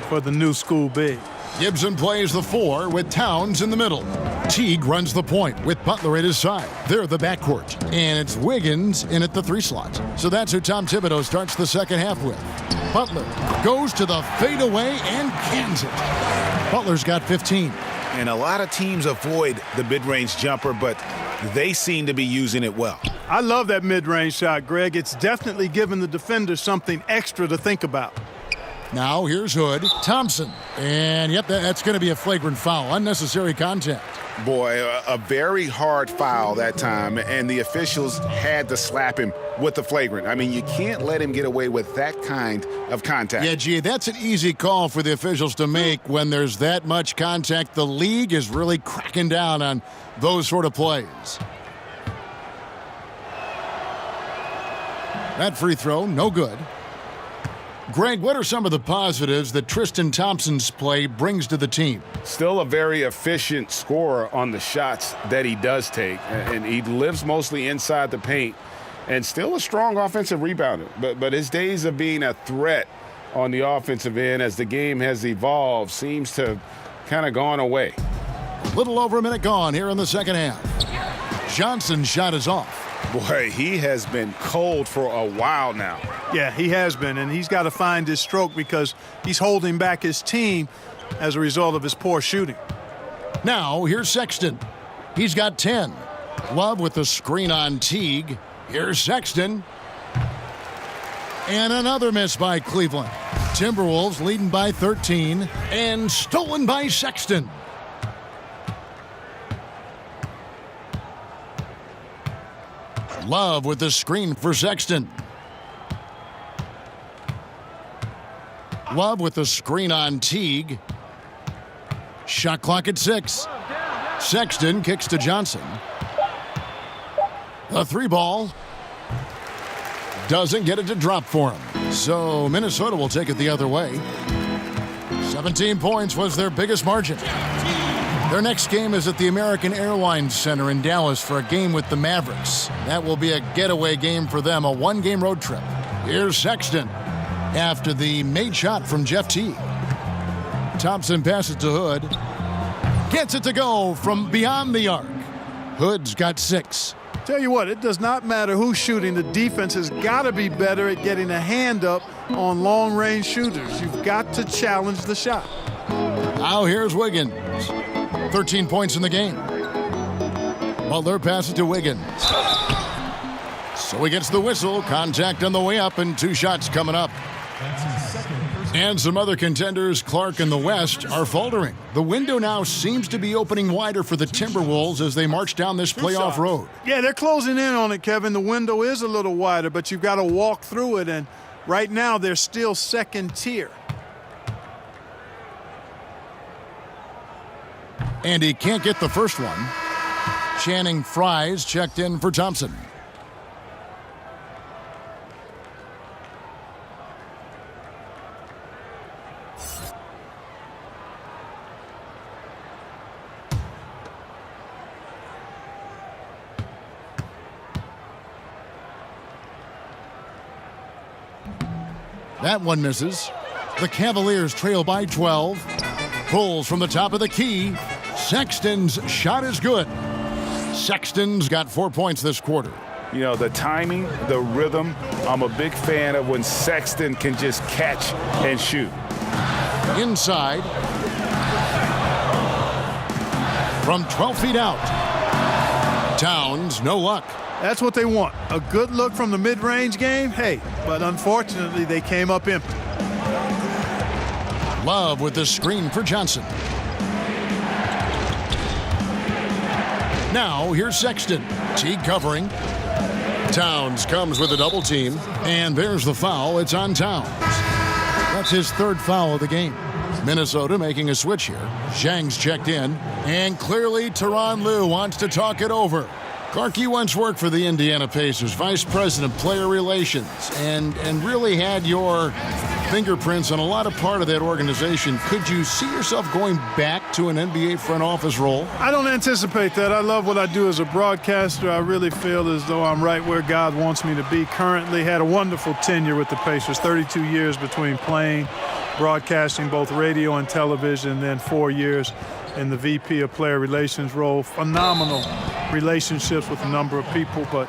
for the new school big. Gibson plays the 4 with Towns in the middle. Teague runs the point with Butler at his side. They're the backcourt. And it's Wiggins in at the 3 slot. So that's who Tom Thibodeau starts the second half with. Butler goes to the fadeaway and cans it. Butler's got 15. And a lot of teams avoid the mid-range jumper, but they seem to be using it well. I love that mid-range shot, Greg. It's definitely given the defender something extra to think about. Now here's Hood. Thompson. And yep, that's going to be a flagrant foul. Unnecessary contact. Boy, a very hard foul that time, and the officials had to slap him with the flagrant. I mean, you can't let him get away with that kind of contact. Yeah, gee, that's an easy call for the officials to make when there's that much contact. The league is really cracking down on those sort of plays. That free throw, no good. Greg, what are some of the positives that Tristan Thompson's play brings to the team? Still a very efficient scorer on the shots that he does take, and he lives mostly inside the paint, and still a strong offensive rebounder. But his days of being a threat on the offensive end as the game has evolved seems to kind of gone away. A little over a minute gone here in the second half. Johnson's shot is off. Boy, he has been cold for a while now. Yeah, he has been, and he's got to find his stroke because he's holding back his team as a result of his poor shooting. Now, here's Sexton. He's got 10. Love with the screen on Teague. Here's Sexton. And another miss by Cleveland. Timberwolves leading by 13 and stolen by Sexton. Love with the screen for Sexton. Love with the screen on Teague. Shot clock at 6. Sexton kicks to Johnson. The 3 ball. Doesn't get it to drop for him. So Minnesota will take it the other way. 17 points was their biggest margin. Their next game is at the American Airlines Center in Dallas for a game with the Mavericks. That will be a getaway game for them, a 1-game road trip. Here's Sexton after the made shot from Jeff Teague. Thompson passes to Hood. Gets it to go from beyond the arc. Hood's got 6. Tell you what, it does not matter who's shooting. The defense has got to be better at getting a hand up on long-range shooters. You've got to challenge the shot. Now here's Wiggins. 13 points in the game. Butler passes to Wiggins. So he gets the whistle. Contact on the way up and 2 shots coming up. And some other contenders, Clark and the West, are faltering. The window now seems to be opening wider for the Timberwolves as they march down this playoff road. Yeah, they're closing in on it, Kevin. The window is a little wider, but you've got to walk through it, and right now they're still second tier. And he can't get the first one. Channing Frye's checked in for Thompson. That one misses. The Cavaliers trail by 12. Pulls from the top of the key. Sexton's shot is good. Sexton's got 4 points this quarter. You know, the timing, the rhythm, I'm a big fan of when Sexton can just catch and shoot. Inside. From 12 feet out. Towns, no luck. That's what they want. A good look from the mid-range game. Hey, but unfortunately, they came up empty. Love with the screen for Johnson. Now, here's Sexton. Teague covering. Towns comes with a double team. And there's the foul. It's on Towns. That's his 3rd foul of the game. Minnesota making a switch here. Zhang's checked in. And clearly, Tyronn Lue wants to talk it over. Clark, you once worked for the Indiana Pacers, Vice President of Player Relations, and really had your fingerprints on a lot of part of that organization. Could you see yourself going back to an NBA front office role? I don't anticipate that. I love what I do as a broadcaster. I really feel as though I'm right where God wants me to be. Currently had a wonderful tenure with the Pacers, 32 years between playing, broadcasting, both radio and television, and then 4 years in the VP of Player Relations role. Phenomenal relationships with a number of people, but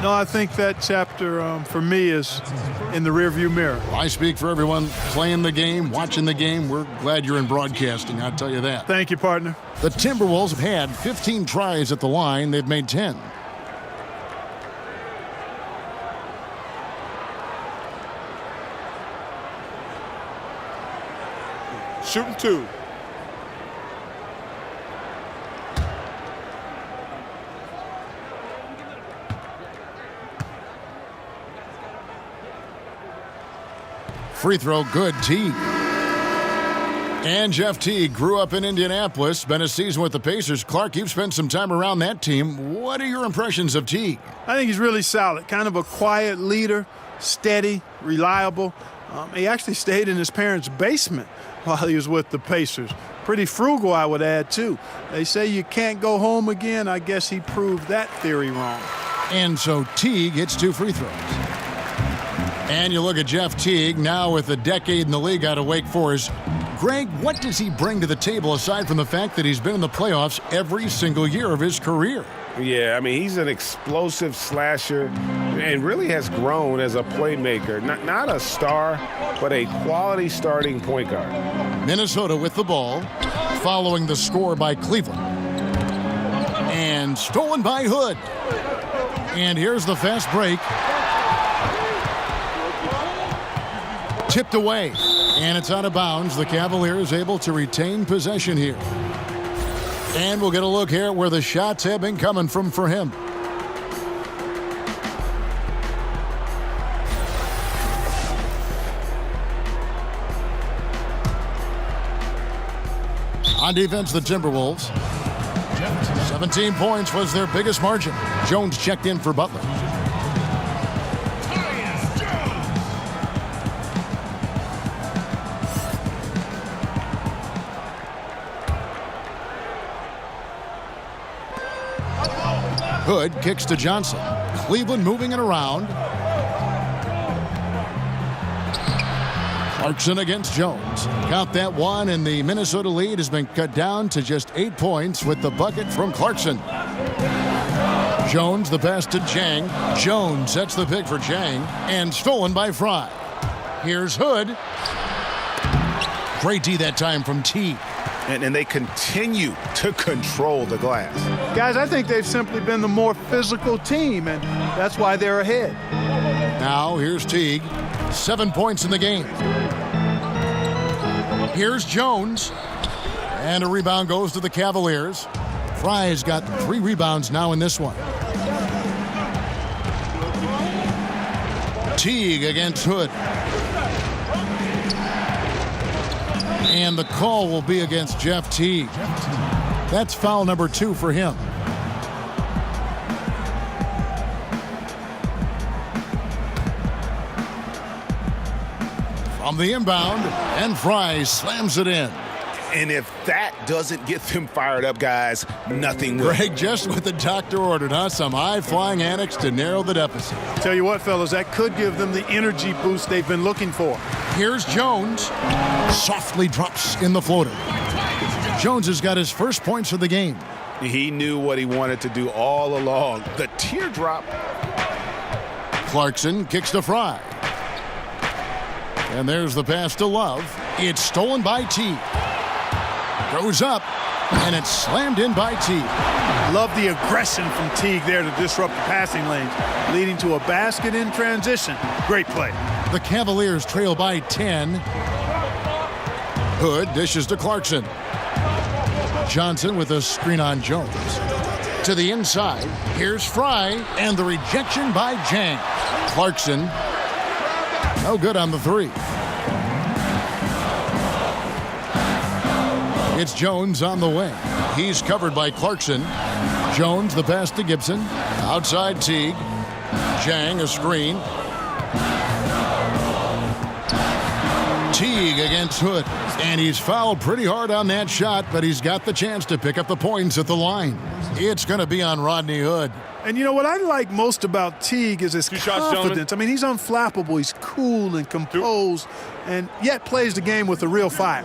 no, I think that chapter for me is in the rearview mirror. Well, I speak for everyone playing the game, watching the game. We're glad you're in broadcasting, I'll tell you that. Thank you, partner. The Timberwolves have had 15 tries at the line. They've made 10. Shooting 2. Free throw, good. Teague. And Jeff Teague grew up in Indianapolis, spent a season with the Pacers. Clark, you've spent some time around that team. What are your impressions of Teague? I think he's really solid, kind of a quiet leader, steady, reliable. He actually stayed in his parents' basement while he was with the Pacers. Pretty frugal, I would add, too. They say you can't go home again. I guess he proved that theory wrong. And so Teague hits 2 free throws. And you look at Jeff Teague, now with a decade in the league out of Wake Forest. Greg, what does he bring to the table aside from the fact that he's been in the playoffs every single year of his career? Yeah, I mean, he's an explosive slasher and really has grown as a playmaker. Not a star, but a quality starting point guard. Minnesota with the ball, following the score by Cleveland. And stolen by Hood. And here's the fast break. Tipped away, and it's out of bounds. The Cavaliers able to retain possession here. And we'll get a look here where the shots have been coming from for him. On defense, the Timberwolves. 17 points was their biggest margin. Jones checked in for Butler. Hood kicks to Johnson. Cleveland moving it around. Clarkson against Jones. Count that one, and the Minnesota lead has been cut down to just 8 points with the bucket from Clarkson. Jones, the pass to Jang. Jones sets the pick for Jang, and stolen by Fry. Here's Hood. Great D that time from T. And they continue to control the glass. Guys, I think they've simply been the more physical team, and that's why they're ahead. Now, here's Teague. 7 points in the game. Here's Jones. And a rebound goes to the Cavaliers. Fry's got 3 rebounds now in this one. Teague against Hood. And the call will be against Jeff Teague. That's foul number 2 for him. From the inbound, and Fry slams it in. And if that doesn't get them fired up, guys, nothing will. Greg, just what the doctor ordered, huh? Some high-flying antics to narrow the deficit. Tell you what, fellas, that could give them the energy boost they've been looking for. Here's Jones. Softly drops in the floater. Jones has got his first points of the game. He knew what he wanted to do all along. The teardrop. Clarkson kicks to Fry. And there's the pass to Love. It's stolen by T. Goes up, and it's slammed in by Teague. Love the aggression from Teague there to disrupt the passing lanes, leading to a basket in transition. Great play. The Cavaliers trail by 10. Hood dishes to Clarkson. Johnson with a screen on Jones. To the inside, here's Fry, and the rejection by Jang. Clarkson, no good on the 3. It's Jones on the wing. He's covered by Clarkson. Jones the pass to Gibson. Outside Teague. Zhang a screen. Teague against Hood. And he's fouled pretty hard on that shot, but he's got the chance to pick up the points at the line. It's going to be on Rodney Hood. And you know what I like most about Teague is his confidence. I mean, he's unflappable. He's cool and composed, and yet plays the game with a real fire.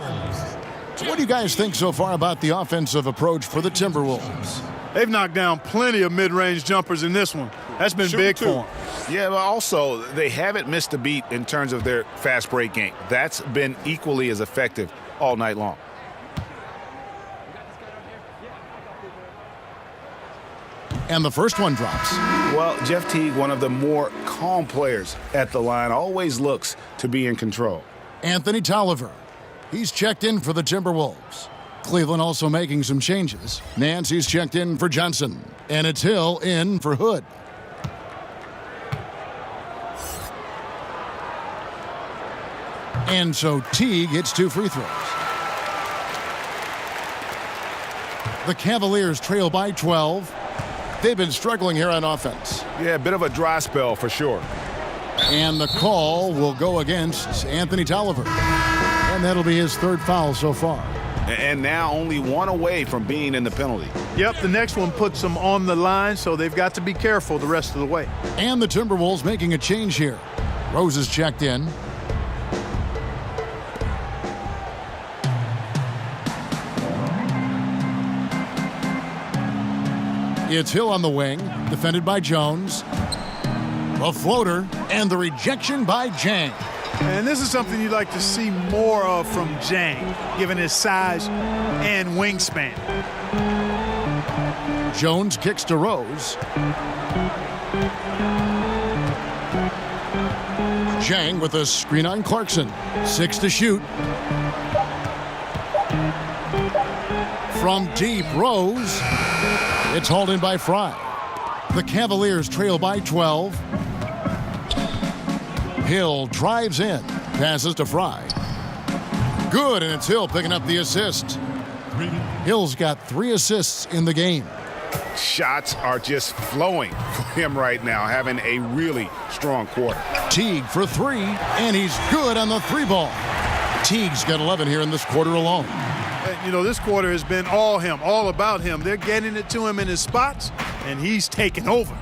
So what do you guys think so far about the offensive approach for the Timberwolves? They've knocked down plenty of mid-range jumpers in this one. That's been big for them. Yeah, but also they haven't missed a beat in terms of their fast break game. That's been equally as effective all night long. And the first one drops. Well, Jeff Teague, one of the more calm players at the line, always looks to be in control. Anthony Tolliver. He's checked in for the Timberwolves. Cleveland also making some changes. Nancy's checked in for Johnson. And it's Hill in for Hood. And so Teague hits 2 free throws. The Cavaliers trail by 12. They've been struggling here on offense. Yeah, a bit of a dry spell for sure. And the call will go against Anthony Tolliver. And that'll be his 3rd foul so far. And now only 1 away from being in the penalty. Yep, the next one puts them on the line, so they've got to be careful the rest of the way. And the Timberwolves making a change here. Rose is checked in. It's Hill on the wing, defended by Jones. A floater, and the rejection by Zhang. And this is something you'd like to see more of from Zhang, given his size and wingspan. Jones kicks to Rose. Zhang with a screen on Clarkson. 6 to shoot. From deep, Rose. It's hauled in by Fry. The Cavaliers trail by 12. Hill drives in. Passes to Fry. Good, and it's Hill picking up the assist. Hill's got 3 assists in the game. Shots are just flowing for him right now, having a really strong quarter. Teague for 3, and he's good on the 3-ball. Teague's got 11 here in this quarter alone. You know, this quarter has been all him, all about him. They're getting it to him in his spots, and he's taking over.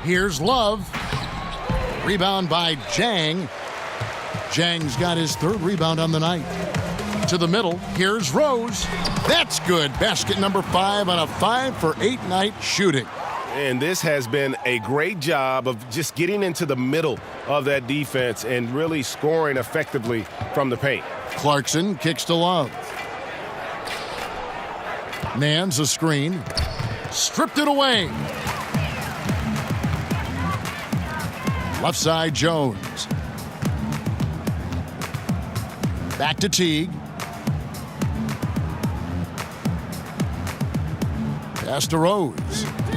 Here's Love. Rebound by Zhang. Zhang's got his 3rd rebound on the night. To the middle, here's Rose. That's good. Basket number 5 on a 5 for 8 night shooting. And this has been a great job of just getting into the middle of that defense and really scoring effectively from the paint. Clarkson kicks to Love. Nance a screen. Stripped it away. Left side, Jones. Back to Teague. Pass to Rose.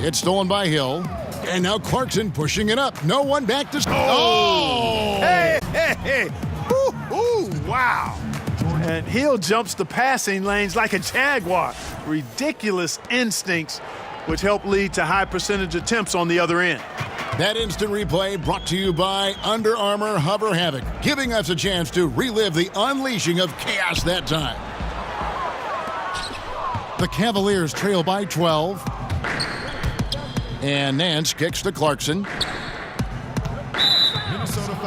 It's stolen by Hill. And now Clarkson pushing it up. No one back to score. Oh! Hey, hey, hey. Ooh, ooh, wow. And Hill jumps the passing lanes like a jaguar. Ridiculous instincts, which help lead to high percentage attempts on the other end. That instant replay brought to you by Under Armour Hover Havoc, giving us a chance to relive the unleashing of chaos that time. The Cavaliers trail by 12. And Nance kicks to Clarkson.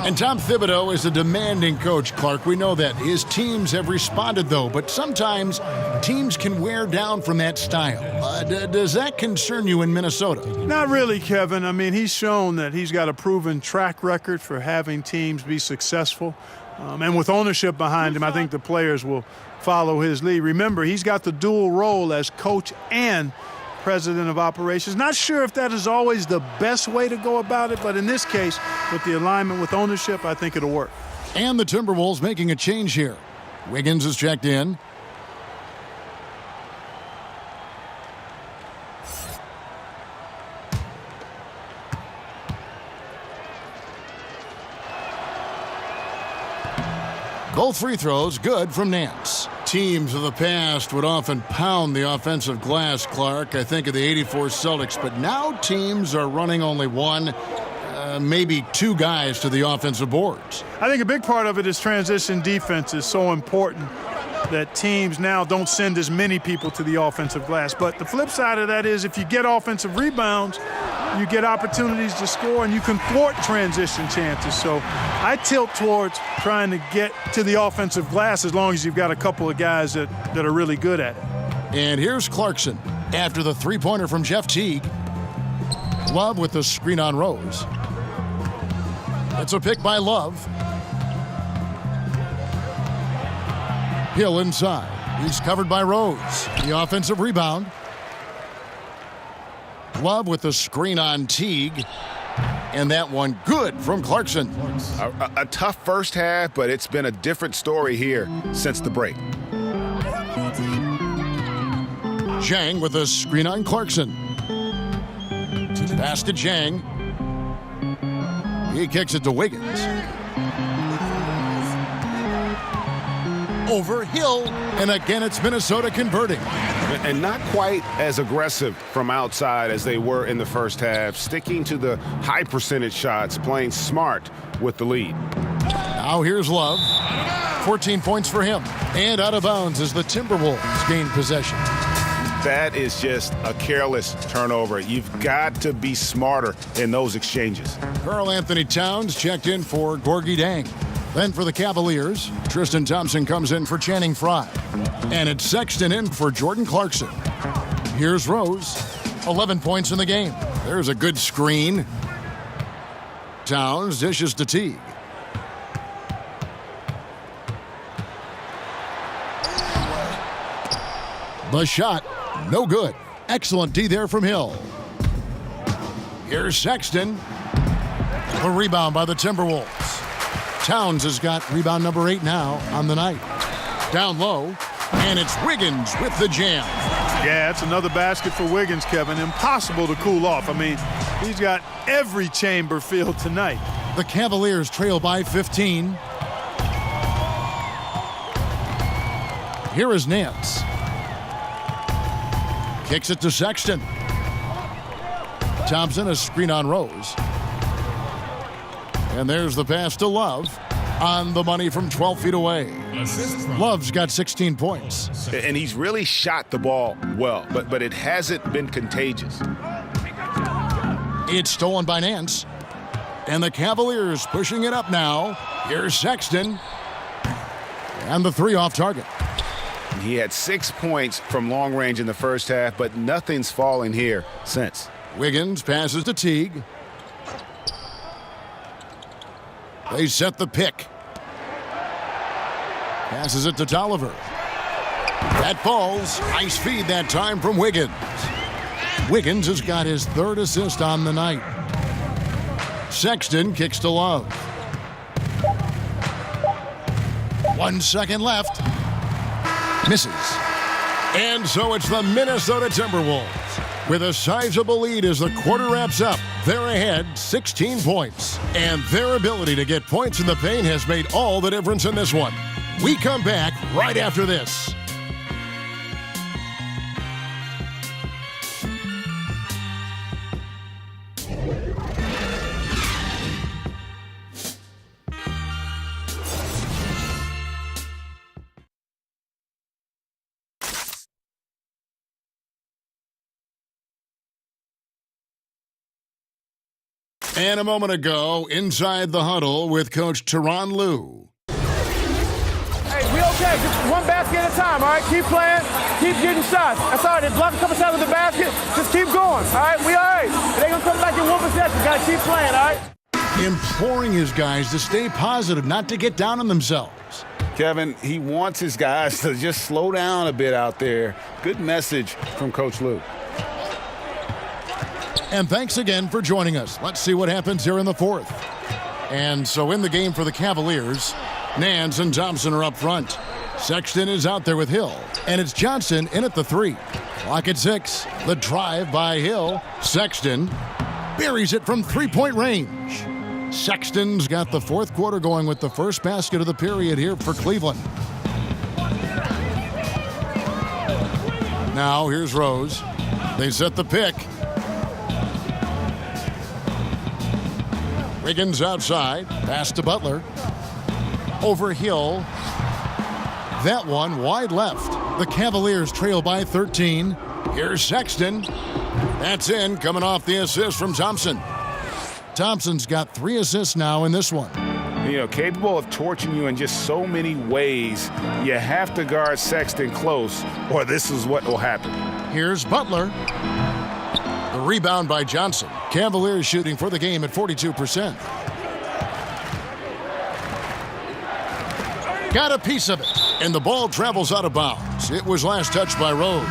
And Tom Thibodeau is a demanding coach, Clark. We know that. His teams have responded, though, but sometimes teams can wear down from that style. Does that concern you in Minnesota? Not really, Kevin. I mean, he's shown that he's got a proven track record for having teams be successful. And with ownership behind him, I think the players will follow his lead. Remember, he's got the dual role as coach and president of operations. Not sure if that is always the best way to go about it, but in this case, with the alignment with ownership, I think it'll work. And the Timberwolves making a change here. Wiggins is checked in. Both free throws good from Nance. teams of the past would often pound the offensive glass, Clark. I think of the '84 Celtics, but now teams are running only one, maybe two guys to the offensive boards. I think a big part of it is transition defense is so important that teams now don't send as many people to the offensive glass. But the flip side of that is if you get offensive rebounds, you get opportunities to score, and you can thwart transition chances. So I tilt towards trying to get to the offensive glass as long as you've got a couple of guys that are really good at it. And here's Clarkson after the three-pointer from Jeff Teague. Love with the screen on Rose. It's a pick by Love. Hill inside. He's covered by Rose. The offensive rebound. Love with the screen on Teague. And that one good from Clarkson. A tough first half, but it's been a different story here since the break. Zhang with a screen on Clarkson. Pass to Zhang. He kicks it to Wiggins. Over Hill, and again it's Minnesota converting. And not quite as aggressive from outside as they were in the first half, sticking to the high percentage shots, playing smart with the lead. Now here's Love. 14 points for him. And out of bounds as the Timberwolves gain possession. That is just a careless turnover. You've got to be smarter in those exchanges. Karl Anthony Towns checked in for Gorgui Dieng. Then for the Cavaliers, Tristan Thompson comes in for Channing Frye. And it's Sexton in for Jordan Clarkson. Here's Rose. 11 points in the game. There's a good screen. Towns dishes to Teague. The shot, no good. Excellent D there from Hill. Here's Sexton. A rebound by the Timberwolves. Towns has got rebound number 8 now on the night. Down low, and it's Wiggins with the jam. Yeah, it's another basket for Wiggins, Kevin. Impossible to cool off. I mean, he's got every chamber filled tonight. The Cavaliers trail by 15. Here is Nance. Kicks it to Sexton. Thompson, a screen on Rose. And there's the pass to Love. On the money from 12 feet away. Love's got 16 points. And he's really shot the ball well, but it hasn't been contagious. It's stolen by Nance. And the Cavaliers pushing it up now. Here's Sexton. And the three off target. He had 6 points from long range in the first half, but nothing's fallen here since. Wiggins passes to Teague. They set the pick. Passes it to Tolliver. That falls. Nice feed that time from Wiggins. Wiggins has got his third assist on the night. Sexton kicks to Love. 1 second left. Misses. And so it's the Minnesota Timberwolves with a sizable lead as the quarter wraps up. They're ahead 16 points. And their ability to get points in the paint has made all the difference in this one. We come back right after this. And a moment ago, inside the huddle with Coach Tyronn Lue. Hey, we okay. Just one basket at a time, all right? Keep playing. Keep getting shots. That's all right. They block a couple shots with the basket. Just keep going, all right? We all right. They're going to come back in one possession. Got to keep playing, all right? Imploring his guys to stay positive, not to get down on themselves. Kevin, he wants his guys to just slow down a bit out there. Good message from Coach Lue. And thanks again for joining us. Let's see what happens here in the fourth. And so in the game for the Cavaliers, Nance and Thompson are up front. Sexton is out there with Hill. And it's Johnson in at the 3. Clock at 6. The drive by Hill. Sexton buries it from three-point range. Sexton's got the fourth quarter going with the first basket of the period here for Cleveland. Now here's Rose. They set the pick. Wiggins outside. Pass to Butler. Over Hill. That one wide left. The Cavaliers trail by 13. Here's Sexton. That's in, coming off the assist from Thompson. Thompson's got 3 assists now in this one. You know, capable of torching you in just so many ways. You have to guard Sexton close, or this is what will happen. Here's Butler. The rebound by Johnson. Cavaliers shooting for the game at 42%. Got a piece of it, and the ball travels out of bounds. It was last touched by Rose.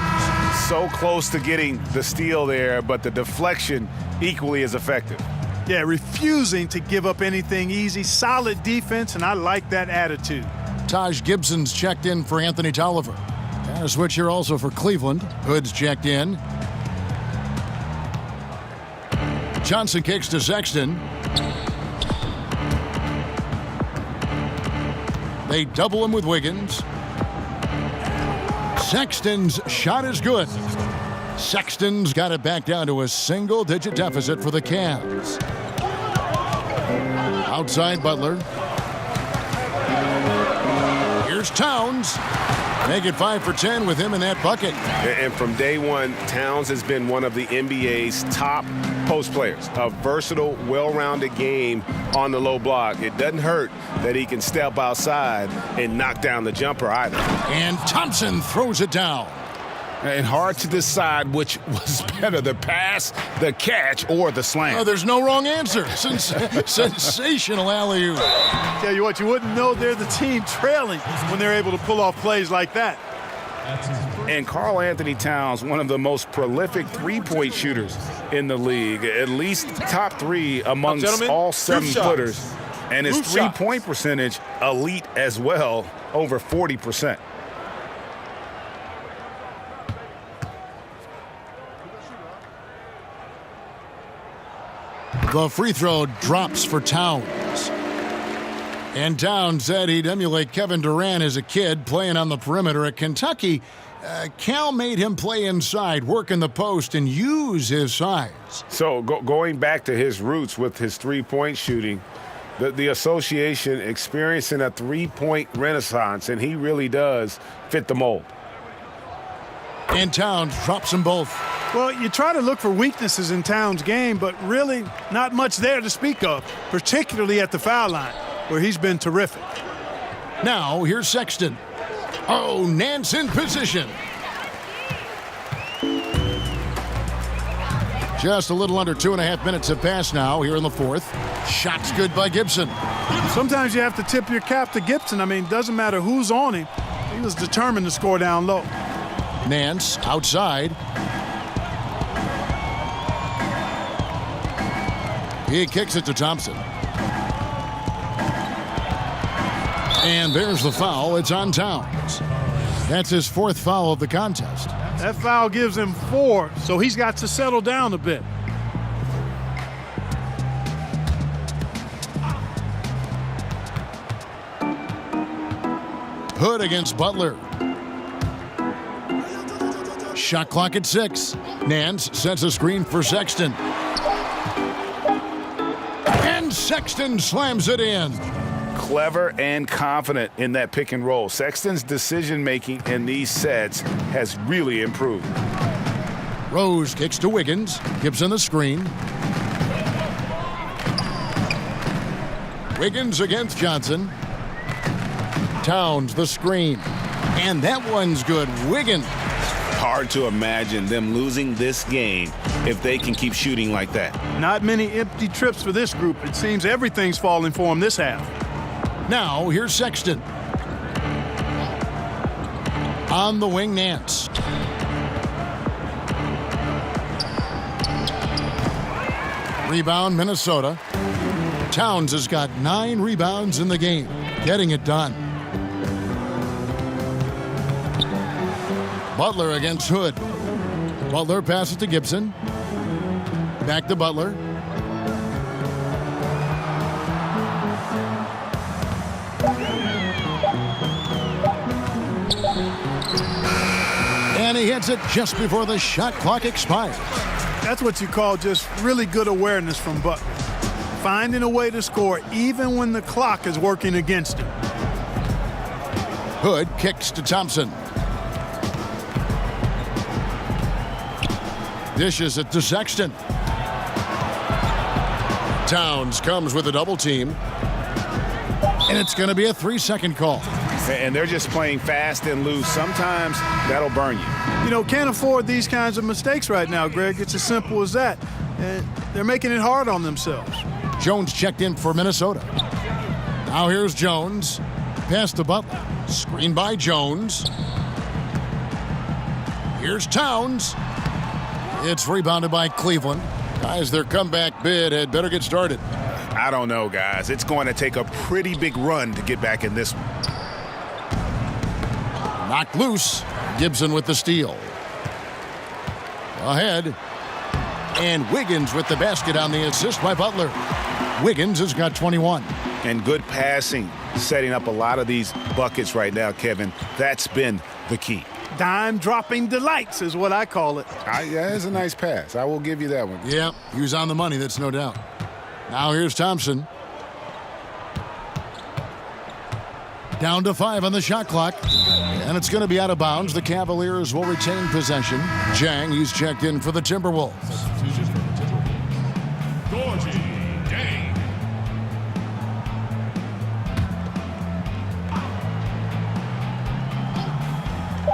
So close to getting the steal there, but the deflection equally as effective. Yeah, refusing to give up anything easy. Solid defense, and I like that attitude. Taj Gibson's checked in for Anthony Tolliver. And a switch here also for Cleveland. Hood's checked in. Johnson kicks to Sexton. They double him with Wiggins. Sexton's shot is good. Sexton's got it back down to a single-digit deficit for the Cavs. Outside Butler. Here's Towns. Make it 5 for 10 with him in that bucket. And from day one, Towns has been one of the NBA's top post players. A versatile, well-rounded game on the low block. It doesn't hurt that he can step outside and knock down the jumper either. And Thompson throws it down. And hard to decide which was better, the pass, the catch, or the slam. Oh, there's no wrong answer. Sensational alley-oop. Tell you what, you wouldn't know they're the team trailing when they're able to pull off plays like that. And Karl Anthony Towns, one of the most prolific three-point shooters in the league, at least top 3 amongst all 7-footers. And his three-point percentage elite as well, over 40%. The free throw drops for Towns. And Towns said he'd emulate Kevin Durant as a kid playing on the perimeter at Kentucky. Cal made him play inside, work in the post, and use his size. So going back to his roots with his three-point shooting, the association experiencing a three-point renaissance, and he really does fit the mold. And Towns drops them both. Well, you try to look for weaknesses in Towns' game, but really not much there to speak of, particularly at the foul line, where he's been terrific. Now, here's Sexton. Oh, Nance in position. Just a little under 2.5 minutes have passed now here in the fourth. Shot's good by Gibson. Sometimes you have to tip your cap to Gibson. I mean, doesn't matter who's on him. He was determined to score down low. Nance outside. He kicks it to Thompson. And there's the foul. It's on Towns. That's his 4th foul of the contest. That foul gives him 4, so he's got to settle down a bit. Hood against Butler. Shot clock at 6. Nance sets a screen for Sexton. And Sexton slams it in. Clever and confident in that pick and roll. Sexton's decision-making in these sets has really improved. Rose kicks to Wiggins. Gibson the screen. Wiggins against Johnson. Towns the screen. And that one's good. Wiggins. Hard to imagine them losing this game if they can keep shooting like that. Not many empty trips for this group. It seems everything's falling for them this half. Now, here's Sexton. On the wing, Nance. Rebound, Minnesota. Towns has got 9 rebounds in the game, getting it done. Butler against Hood. Butler passes to Gibson. Back to Butler. And he hits it just before the shot clock expires. That's what you call just really good awareness from Butler. Finding a way to score even when the clock is working against him. Hood kicks to Thompson. Dishes it to Sexton. Towns comes with a double team. And it's going to be a 3-second call. And they're just playing fast and loose. Sometimes that'll burn you. You know, can't afford these kinds of mistakes right now, Greg. It's as simple as that. And they're making it hard on themselves. Jones checked in for Minnesota. Now here's Jones. Pass to Butler. Screen by Jones. Here's Towns. It's rebounded by Cleveland. Guys, their comeback bid had better get started. I don't know, guys. It's going to take a pretty big run to get back in this one. Knocked loose. Gibson with the steal. Ahead. And Wiggins with the basket on the assist by Butler. Wiggins has got 21. And good passing, setting up a lot of these buckets right now, Kevin. That's been the key. Dime-dropping delights is what I call it. Yeah, it's a nice pass. I will give you that one. Yeah, he was on the money, that's no doubt. Now here's Thompson. Down to 5 on the shot clock. And it's going to be out of bounds. The Cavaliers will retain possession. Jang, he's checked in for the Timberwolves.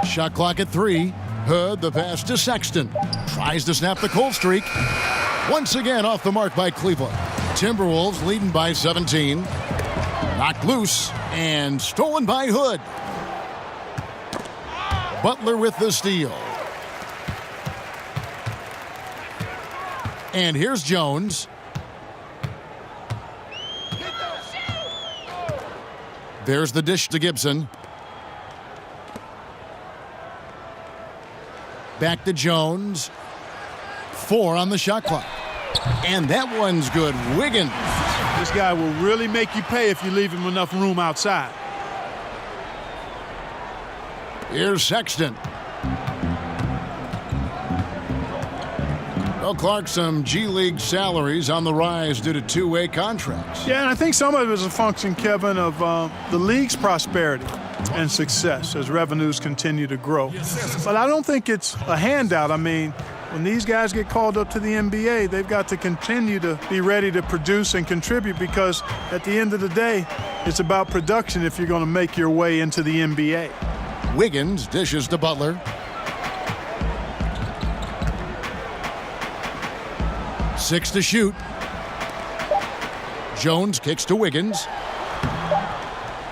Shot clock at 3. Hood, the pass to Sexton. Tries to snap the cold streak. Once again off the mark by Cleveland. Timberwolves leading by 17. Knocked loose and stolen by Hood. Butler with the steal. And here's Jones. There's the dish to Gibson. Back to Jones. 4 on the shot clock. And that one's good. Wiggins. This guy will really make you pay if you leave him enough room outside. Here's Sexton. Well, Clark, some G League salaries on the rise due to two-way contracts. Yeah, and I think some of it is a function, Kevin, of the league's prosperity and success as revenues continue to grow. But I don't think it's a handout. I mean, when these guys get called up to the NBA, they've got to continue to be ready to produce and contribute because at the end of the day, it's about production if you're going to make your way into the NBA. Wiggins dishes to Butler. Six to shoot. Jones kicks to Wiggins.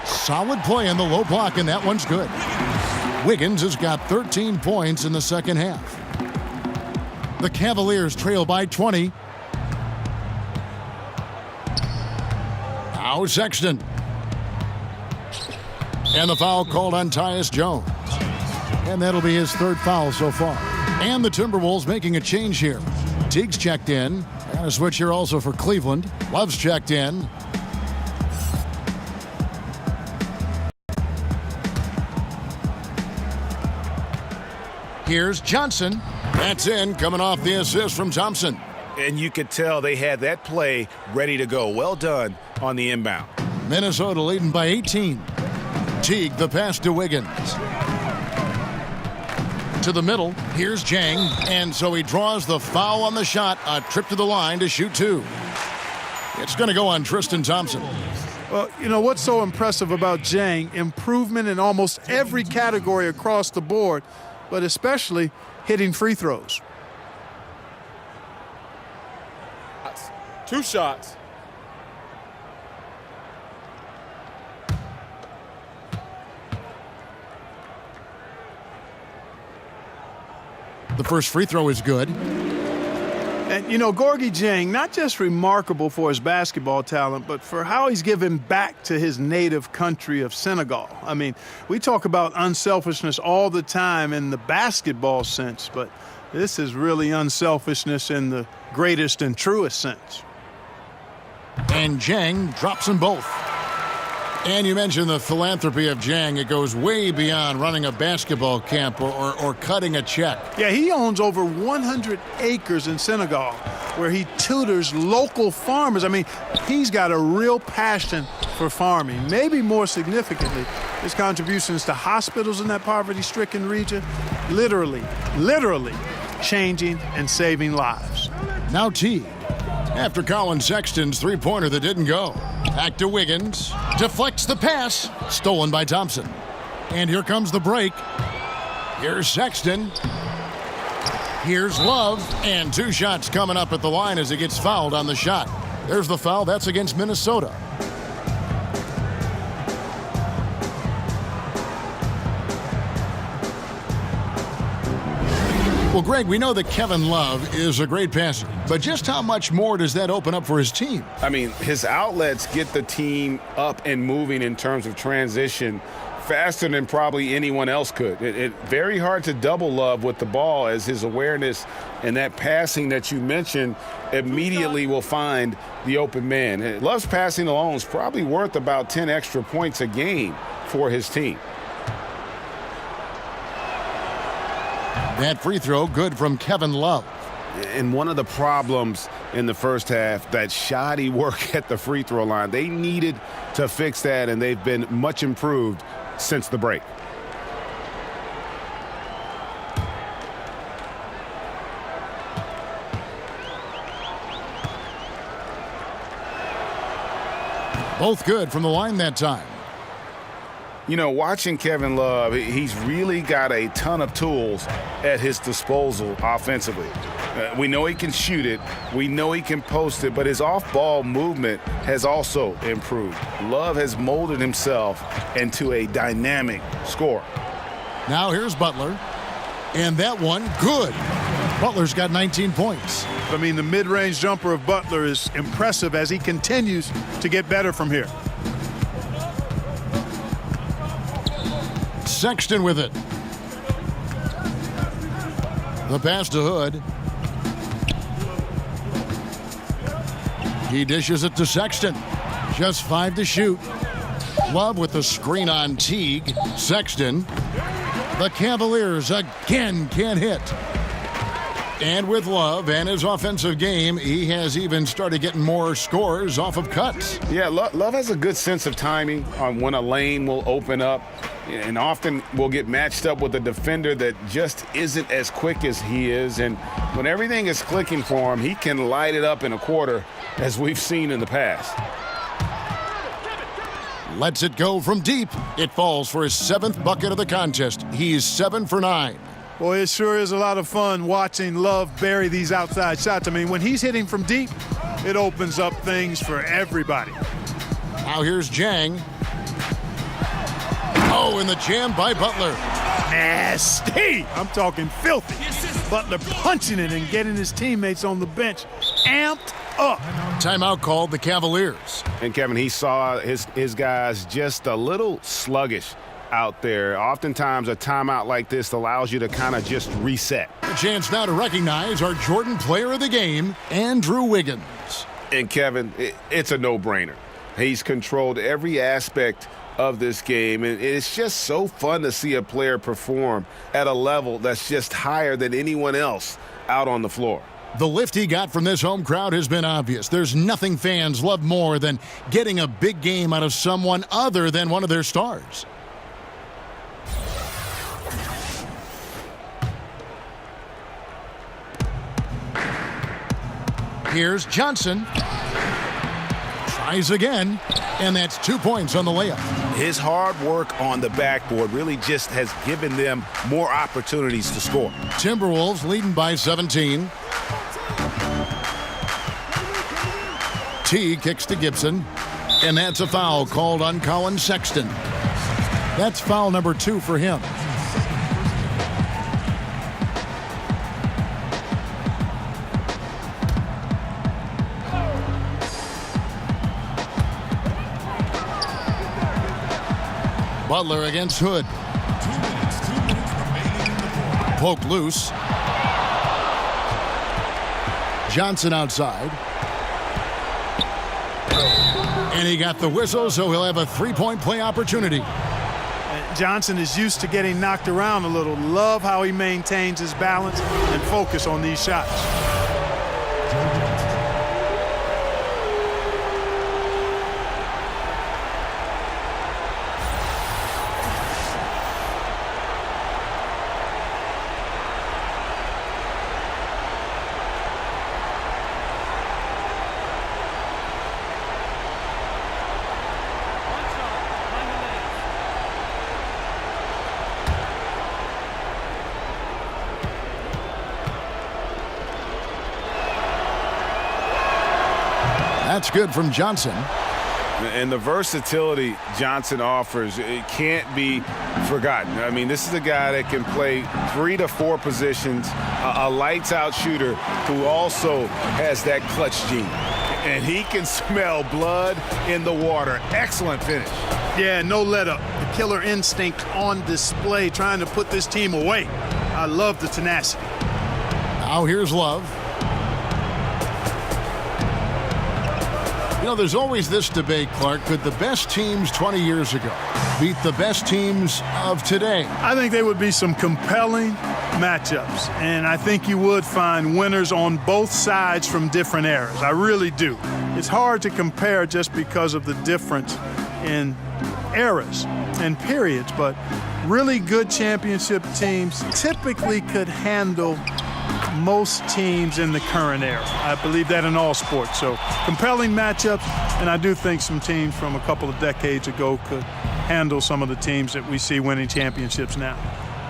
Solid play in the low block, and that one's good. Wiggins has got 13 points in the second half. The Cavaliers trail by 20. Now Sexton. And the foul called on Tyus Jones. And that'll be his third foul so far. And the Timberwolves making a change here. Teague's checked in. And a switch here also for Cleveland. Love's checked in. Here's Johnson. That's in, coming off the assist from Thompson. And you could tell they had that play ready to go. Well done on the inbound. Minnesota leading by 18. Teague, the pass to Wiggins. To the middle, here's Jang, and so he draws the foul on the shot, a trip to the line to shoot 2. It's going to go on Tristan Thompson. Well, you know what's so impressive about Jang? Improvement in almost every category across the board, but especially hitting free throws. 2 shots. The first free throw is good. And, you know, Gorgui Dieng, not just remarkable for his basketball talent, but for how he's given back to his native country of Senegal. I mean, we talk about unselfishness all the time in the basketball sense, but this is really unselfishness in the greatest and truest sense. And Dieng drops them both. And you mentioned the philanthropy of Jang. It goes way beyond running a basketball camp or cutting a check. Yeah, he owns over 100 acres in Senegal where he tutors local farmers. I mean, he's got a real passion for farming. Maybe more significantly, his contributions to hospitals in that poverty-stricken region, literally changing and saving lives. Now Teague. After Colin Sexton's three-pointer that didn't go. Back to Wiggins. Deflects the pass. Stolen by Thompson. And here comes the break. Here's Sexton. Here's Love. And 2 shots coming up at the line as he gets fouled on the shot. There's the foul. That's against Minnesota. Well, Greg, we know that Kevin Love is a great passer, but just how much more does that open up for his team? I mean, his outlets get the team up and moving in terms of transition faster than probably anyone else could. It's very hard to double Love with the ball, as his awareness and that passing that you mentioned immediately will find the open man. Love's passing alone is probably worth about 10 extra points a game for his team. That free throw good from Kevin Love. And one of the problems in the first half, that shoddy work at the free throw line. They needed to fix that, and they've been much improved since the break. Both good from the line that time. You know, watching Kevin Love, he's really got a ton of tools at his disposal offensively. We know he can shoot it. We know he can post it, but his off-ball movement has also improved. Love has molded himself into a dynamic scorer. Now here's Butler. And that one, good. Butler's got 19 points. I mean, the mid-range jumper of Butler is impressive as he continues to get better from here. Sexton with it. The pass to Hood. He dishes it to Sexton. Just 5 to shoot. Love with the screen on Teague. Sexton. The Cavaliers again can't hit. And with Love and his offensive game, he has even started getting more scores off of cuts. Yeah, Love has a good sense of timing on when a lane will open up, and often will get matched up with a defender that just isn't as quick as he is. And when everything is clicking for him, he can light it up in a quarter, as we've seen in the past. Lets it go from deep. It falls for his 7th bucket of the contest. He's 7 for 9. Boy, it sure is a lot of fun watching Love bury these outside shots. I mean, when he's hitting from deep, it opens up things for everybody. Now here's Jang. Oh, and the jam by Butler. Nasty! I'm talking filthy. Butler punching it and getting his teammates on the bench amped up. Timeout called the Cavaliers. And Kevin, he saw his guys just a little sluggish out there. Oftentimes a timeout like this allows you to kind of just reset. A chance now to recognize our Jordan player of the game, Andrew Wiggins. And Kevin, it's a no-brainer. He's controlled every aspect of this game, and it's just so fun to see a player perform at a level that's just higher than anyone else out on the floor. The lift he got from this home crowd has been obvious. There's nothing fans love more than getting a big game out of someone other than one of their stars. Here's Johnson. Tries again, and that's 2 points on the layup. His hard work on the backboard really just has given them more opportunities to score. Timberwolves leading by 17. T kicks to Gibson, and that's a foul called on Colin Sexton. That's foul number 2 for him. Butler against Hood. Poke loose. Johnson outside. And he got the whistle, so he'll have a three-point play opportunity. Johnson is used to getting knocked around a little. Love how he maintains his balance and focus on these shots. That's good from Johnson. And the versatility Johnson offers, it can't be forgotten. I mean, this is a guy that can play 3 to 4 positions, a lights-out shooter who also has that clutch gene. And he can smell blood in the water. Excellent finish. Yeah, no let-up. The killer instinct on display, trying to put this team away. I love the tenacity. Now here's Love. You know, there's always this debate, Clark. Could the best teams 20 years ago beat the best teams of today? I think there would be some compelling matchups, and I think you would find winners on both sides from different eras. I really do. It's hard to compare just because of the difference in eras and periods, but really good championship teams typically could handle most teams in the current era. I believe that in all sports. So compelling matchups, and I do think some teams from a couple of decades ago could handle some of the teams that we see winning championships now.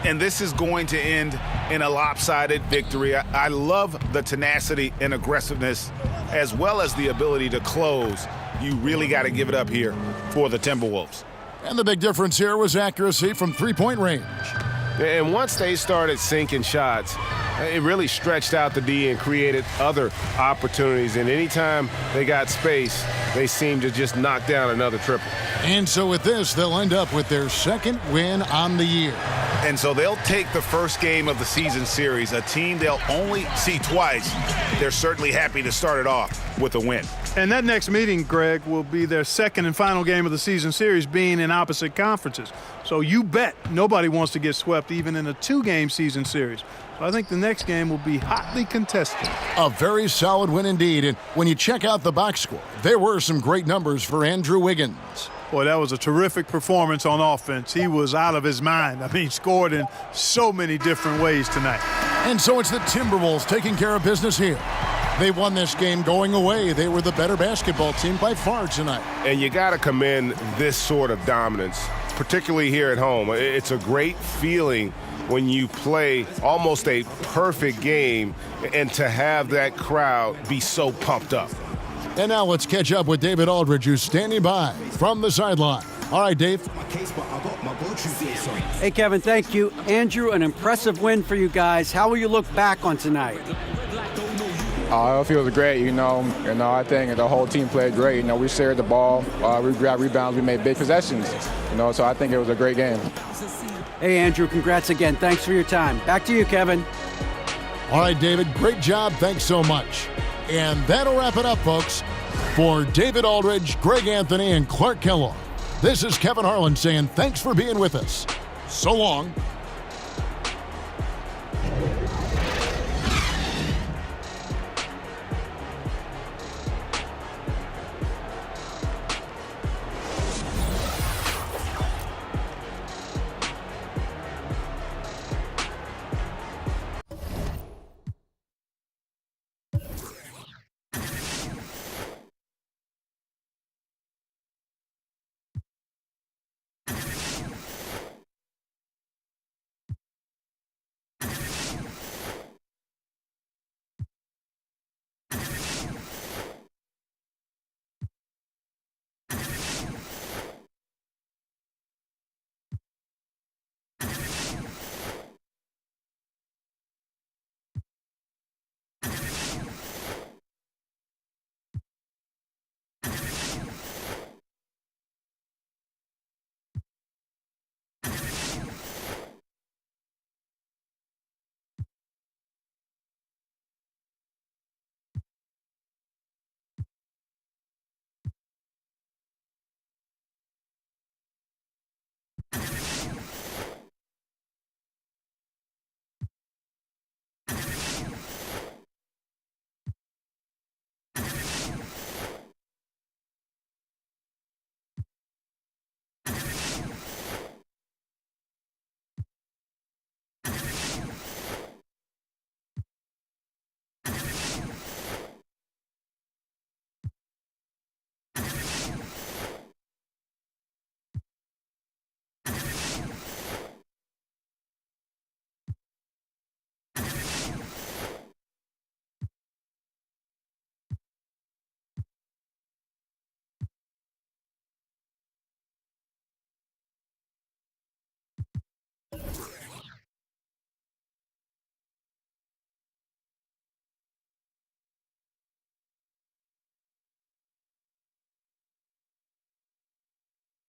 And this is going to end in a lopsided victory. I love the tenacity and aggressiveness as well as the ability to close. You really got to give it up here for the Timberwolves. And the big difference here was accuracy from three-point range. And once they started sinking shots, it really stretched out the D and created other opportunities. And anytime they got space, they seemed to just knock down another triple. And so with this, they'll end up with their second win on the year. And so they'll take the first game of the season series, a team they'll only see twice. They're certainly happy to start it off with a win. And that next meeting, Greg, will be their second and final game of the season series, being in opposite conferences. So you bet nobody wants to get swept even in a 2-game season series. So I think the next game will be hotly contested. A very solid win indeed. And when you check out the box score, there were some great numbers for Andrew Wiggins. Boy, that was a terrific performance on offense. He was out of his mind. I mean, scored in so many different ways tonight. And so it's the Timberwolves taking care of business here. They won this game going away. They were the better basketball team by far tonight. And you got to commend this sort of dominance, particularly here at home. It's a great feeling when you play almost a perfect game and to have that crowd be so pumped up. And now let's catch up with David Aldridge, who's standing by from the sideline. All right, Dave. Hey, Kevin, thank you. Andrew, an impressive win for you guys. How will you look back on tonight? It feels great, I think the whole team played great. We shared the ball, we grabbed rebounds, we made big possessions, so I think it was a great game. Hey, Andrew, congrats again. Thanks for your time. Back to you, Kevin. All right, David, great job. Thanks so much. And that'll wrap it up, folks. For David Aldridge, Greg Anthony, and Clark Kellogg, this is Kevin Harlan saying thanks for being with us. So long.